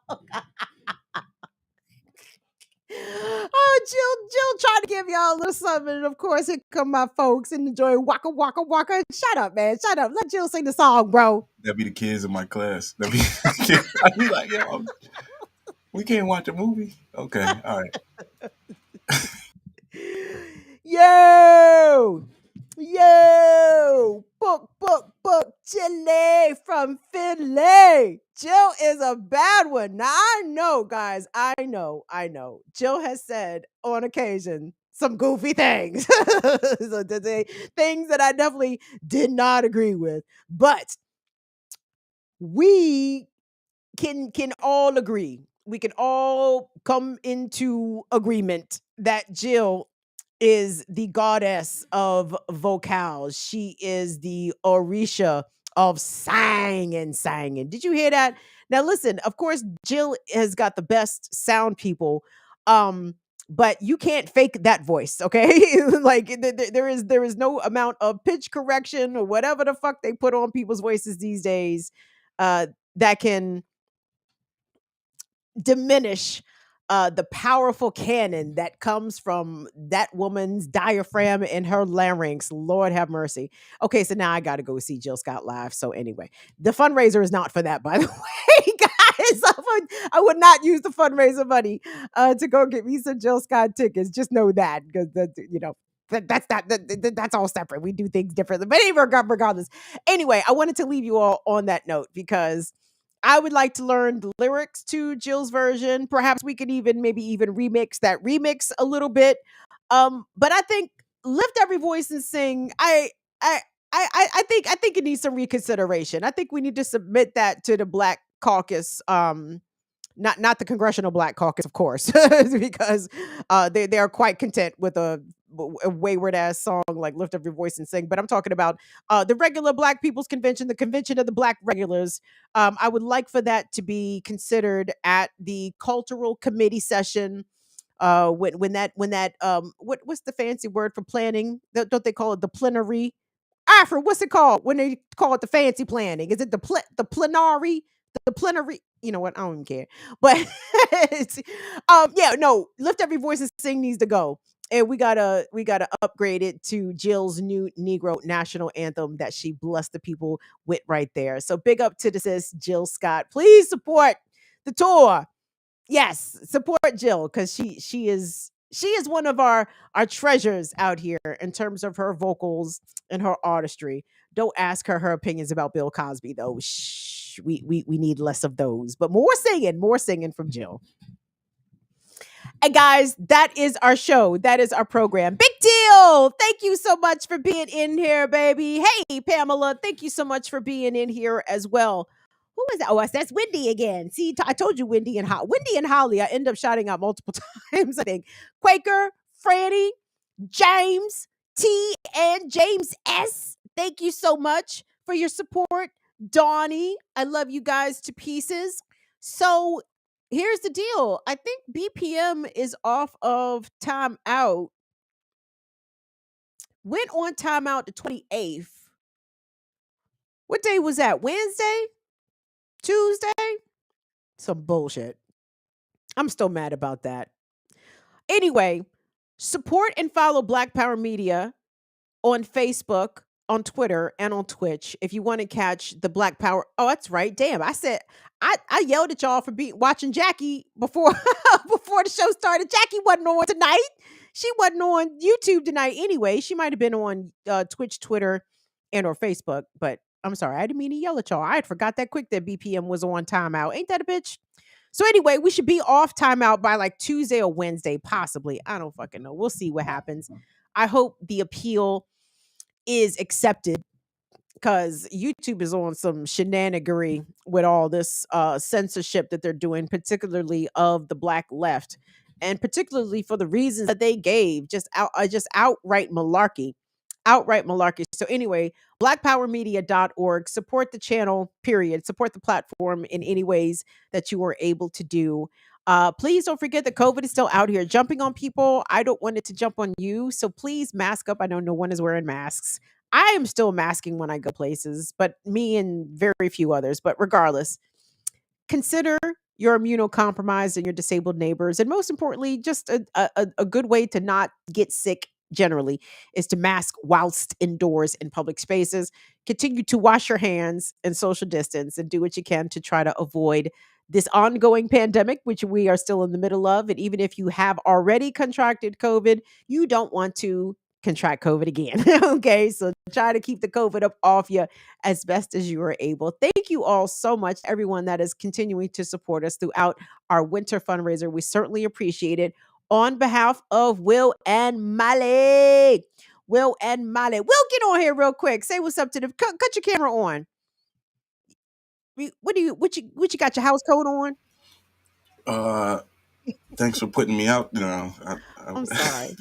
Oh, Jill trying to give y'all a little something. And of course, here come my folks and enjoy waka waka waka. Shut up, man. Shut up. Let Jill sing the song, bro. That'd be the kids in my class. I'd be like, yo, we can't watch a movie. Okay, all right. Yo, book, Chile from Philly. Jill is a bad one. Now I know, guys. I know. Jill has said on occasion some goofy things, so things that I definitely did not agree with. But we can all agree. We can all come into agreement that Jill is the goddess of vocals. She is the Orisha of singing. Did you hear that? Now listen, of course, Jill has got the best sound people. But you can't fake that voice, okay? Like there is no amount of pitch correction or whatever the fuck they put on people's voices these days that can diminish the powerful cannon that comes from that woman's diaphragm and her larynx. Lord have mercy. Okay, so now I got to go see Jill Scott live. So anyway, the fundraiser is not for that, by the way, guys. I would not use the fundraiser money to go get me some Jill Scott tickets. Just know that, because that's all separate. We do things differently. But anyway, regardless. Anyway, I wanted to leave you all on that note because I would like to learn the lyrics to Jill's version. Perhaps we could even remix that remix a little bit. But I think lift every voice and sing. I think it needs some reconsideration. I think we need to submit that to the Black Caucus. Not the Congressional Black Caucus, of course, because they are quite content with a wayward ass song like "Lift Up Your Voice and Sing." But I'm talking about the regular Black People's Convention, the Convention of the Black Regulars. I would like for that to be considered at the Cultural Committee session. What's the fancy word for planning? Don't they call it the plenary? Alfred, what's it called when they call it the fancy planning? Is it the plenary? The plenary? You know what? I don't even care. But yeah, no, lift every voice and sing needs to go. And we gotta upgrade it to Jill's new Negro national anthem that she blessed the people with right there. So big up to the sis Jill Scott. Please support the tour. Yes, support Jill because she is one of our treasures out here in terms of her vocals and her artistry. Don't ask her opinions about Bill Cosby though. Shh, we need less of those, but more singing from Jill. And guys, that is our show. That is our program. Big deal. Thank you so much for being in here, baby. Hey, Pamela, thank you so much for being in here as well. Who is that? Oh, that's Wendy again. See, I told you Wendy and Holly. I end up shouting out multiple times, I think. Quaker, Franny, James T, and James S. Thank you so much for your support. Donnie, I love you guys to pieces. So here's the deal. I think BPM is off of timeout. Went on timeout the 28th. What day was that? Wednesday? Tuesday? Some bullshit. I'm still mad about that. Anyway, support and follow Black Power Media on Facebook, on Twitter, and on Twitch if you want to catch the Black Power. Oh, that's right. Damn, I said I yelled at y'all for watching Jackie before before the show started. Jackie wasn't on tonight. She wasn't on YouTube tonight anyway. She might have been on Twitch, Twitter, and or Facebook. But I'm sorry, I didn't mean to yell at y'all. I had forgot that quick that BPM was on timeout. Ain't that a bitch? So anyway, we should be off timeout by like Tuesday or Wednesday, possibly. I don't fucking know. We'll see what happens. I hope the appeal is accepted because YouTube is on some shenanigery with all this censorship that they're doing, particularly of the Black left, and particularly for the reasons that they gave, just outright malarkey. Outright malarkey. So anyway, blackpowermedia.org. Support the channel, period. Support the platform in any ways that you are able to do. Please don't forget that COVID is still out here jumping on people. I don't want it to jump on you. So please mask up. I know no one is wearing masks. I am still masking when I go places, but me and very few others. But regardless, consider your immunocompromised and your disabled neighbors. And most importantly, just a good way to not get sick generally is to mask whilst indoors in public spaces. Continue to wash your hands and social distance and do what you can to try to avoid this ongoing pandemic, which we are still in the middle of. And even if you have already contracted COVID, you don't want to contract COVID again. Okay. So try to keep the COVID up off you as best as you are able. Thank you all so much, everyone that is continuing to support us throughout our winter fundraiser. We certainly appreciate it. On behalf of Will and Molly, Will, get on here real quick. Say what's up to them. Cut your camera on. What you got your house coat on? Thanks for putting me out. I'm sorry.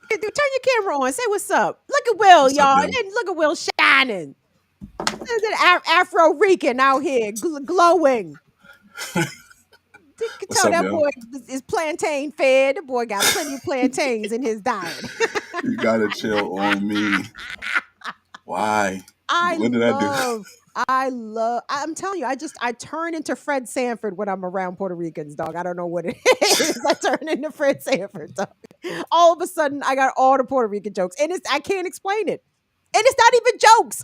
Turn your camera on. Say what's up. Look at Will, What's up, y'all. yo? And look at Will shining. There's an Afro Rican out here glowing. You can What's tell up, that yo? boy is plantain fed. The boy got plenty of plantains in his diet. You gotta chill on me. Why? What did I do? I'm telling you, I turn into Fred Sanford when I'm around Puerto Ricans, dog. I don't know what it is. I turn into Fred Sanford, dog. All of a sudden, I got all the Puerto Rican jokes, and I can't explain it. And it's not even jokes.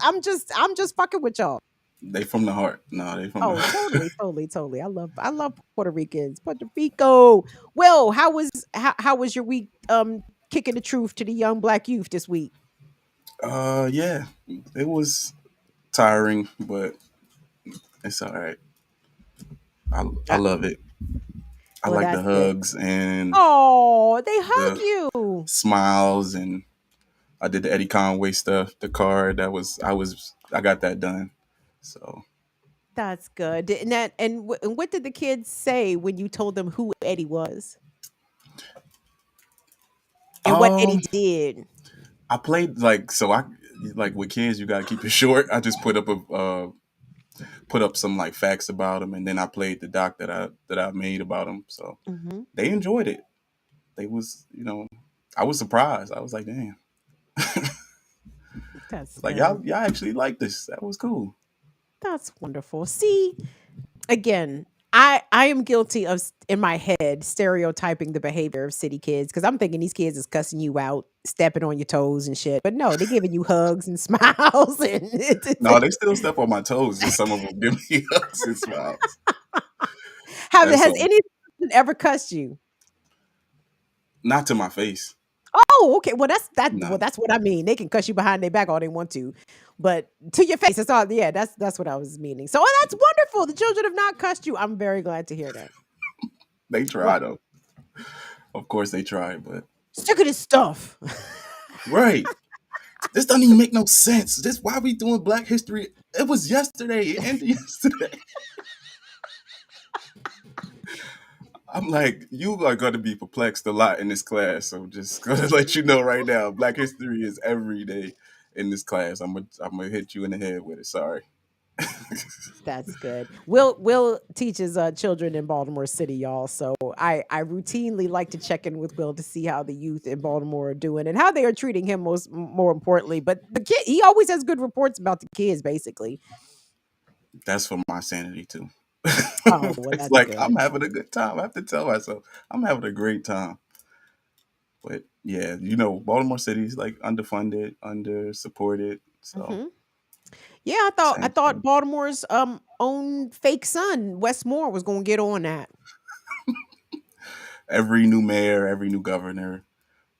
I'm just fucking with y'all. They from the heart. No, they from the Oh, heart. totally. I love Puerto Ricans. Puerto Rico. Well, how was your week kicking the truth to the young black youth this week? Yeah, it was tiring, but it's all right. I Uh, love it. I well, like the that's good. hugs and Oh, they hug the you. smiles, and I did the Eddie Conway stuff, the card. I got that done. So That's good. And what did the kids say when you told them who Eddie was and what Eddie um did? I played like with kids you gotta keep it short. I just put up some like facts about him, and then I played the doc that I made about him. So Hmm. they enjoyed it. They was I was surprised. I was like, damn. That's Like good. y'all actually like this. That was cool. That's wonderful. See, again, I am guilty of in my head stereotyping the behavior of city kids because I'm thinking these kids is cussing you out, stepping on your toes and shit. But no, they're giving you hugs and smiles and No, they still step on my toes. Just some of them give me ups and smiles. That's has all. any person ever cussed you? Not to my face. Oh, okay. Well, No. that's what I mean. They can cuss you behind their back all they want to, but to your face, that's all. Yeah, that's what I was meaning. So, oh, that's wonderful. The children have not cussed you. I'm very glad to hear that. They Well, try though. Of course they try, but sick of this stuff. right. This doesn't even make no sense. This why we doing Black History? It was yesterday. It ended yesterday. I'm like, you are going to be perplexed a lot in this class. So just going to let you know right now, Black History is every day in this class. I'm gonna hit you in the head with it. Sorry. That's good. Will teaches children in Baltimore City, y'all. So I routinely like to check in with Will to see how the youth in Baltimore are doing and how they are treating him more importantly. But the kid, he always has good reports about the kids, basically. That's for my sanity too. Oh, well, It's that's like good. I'm having a good time. I have to tell myself I'm having a great time. But yeah, Baltimore City is like underfunded, under supported. So Hmm. Yeah, I same thought thing. Baltimore's own fake son, Westmore, was gonna get on that. Every new mayor, every new governor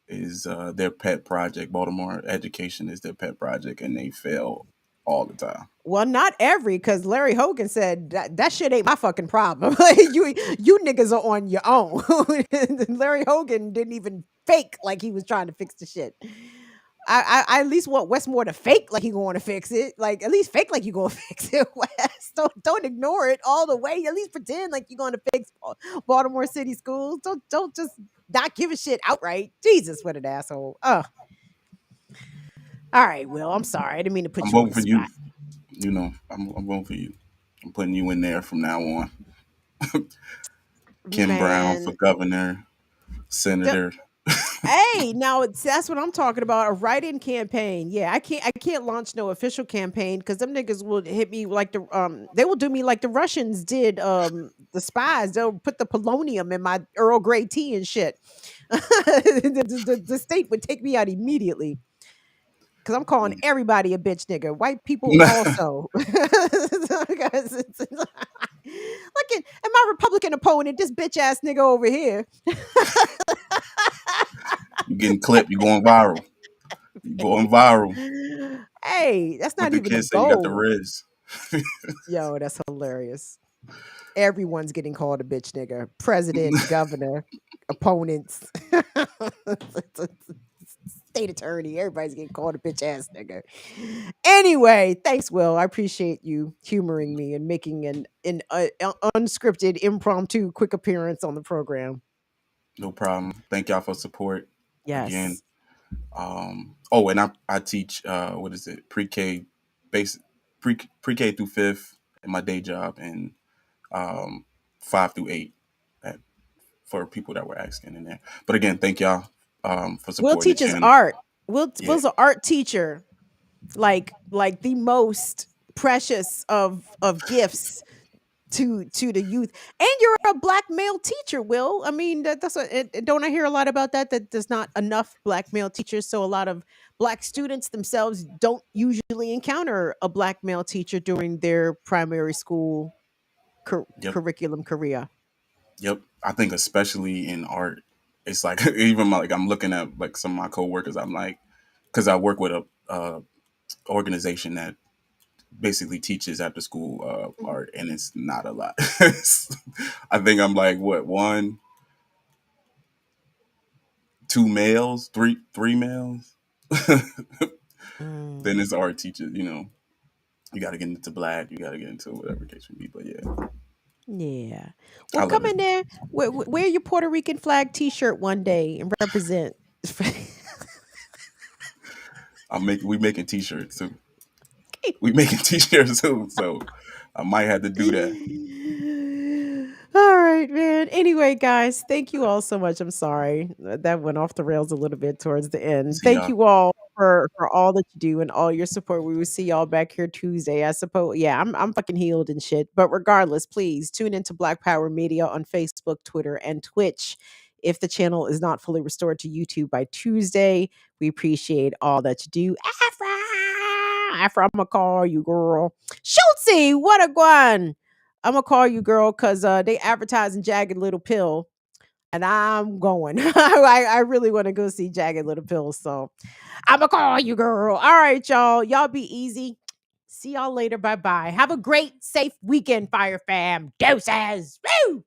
is their pet project. Baltimore education is their pet project, and they fail all the time. Well, not every, because Larry Hogan said that shit ain't my fucking problem. You niggas are on your own. Larry Hogan didn't even fake like he was trying to fix the shit. I at least want Westmore to fake like he going to fix it. Like at least fake like you going to fix it. West, don't ignore it all the way. At least pretend like you're going to fix Baltimore City schools. Don't just not give a shit outright. Jesus, what an asshole. Oh, all right. Well, I'm sorry. I didn't mean to I'm put you on voting the for you. spot. I'm voting for you. I'm putting you in there from now on. Kim Brown for Man, governor, the, senator. hey, now that's what I'm talking about. A write-in campaign. Yeah, I can't launch no official campaign because them niggas will hit me like they will do me like the Russians did the spies. They'll put the polonium in my Earl Grey tea and shit. The state would take me out immediately because I'm calling everybody a bitch nigga. White people also. Look at my Republican opponent, this bitch ass nigga over here. You getting clipped. You going viral. You going viral. Hey, that's What not the even the kids say? You got the goal. riz. Yo, that's hilarious. Everyone's getting called a bitch nigga. President, governor, opponents, state attorney. Everybody's getting called a bitch ass nigga. Anyway, thanks, Will. I appreciate you humoring me and making an unscripted, impromptu, quick appearance on the program. No problem. Thank y'all for support again. Yes. Oh, and I teach what is it? Pre-K, basic pre-K through fifth in my day job, and 5 through 8 at, for people that were asking in there. But again, thank y'all for Will supporting the teaches channel. art. Yeah. Will's an art teacher, like the most precious of gifts to the youth. And you're a black male teacher, Will. I mean, that's what don't I hear a lot about that there's not enough black male teachers, so a lot of black students themselves don't usually encounter a black male teacher during their primary school Yep. curriculum career. Yep. I think especially in art, it's like even like I'm looking at like some of my coworkers. I'm like, because I work with a organization that basically teaches after school art, and it's not a lot. I think I'm like what, one, two males, three males. Then Mm, it's art teachers. You got to get into black. You got to get into whatever case may be. But yeah, yeah. I Well, love come it. in there, wear your Puerto Rican flag T-shirt one day and represent. We making t-shirts too. We making t-shirts too. So I might have to do that. All right, man. Anyway, guys, thank you all so much. I'm sorry that went off the rails a little bit towards the end. See Thank y'all. you all for all that you do and all your support. We will see y'all back here Tuesday. I suppose. Yeah, I'm fucking healed and shit. But regardless, please tune into Black Power Media on Facebook, Twitter, and Twitch. If the channel is not fully restored to YouTube by Tuesday, we appreciate all that you do. Afra, I'm gonna call you, girl. Schultzy, what a guan. I'm gonna call you, girl, because they advertising Jagged Little Pill, and I'm going. I really want to go see Jagged Little Pill, so I'm gonna call you, girl. All right, y'all. Y'all be easy. See y'all later. Bye bye. Have a great, safe weekend, Fire Fam. Doses. Woo!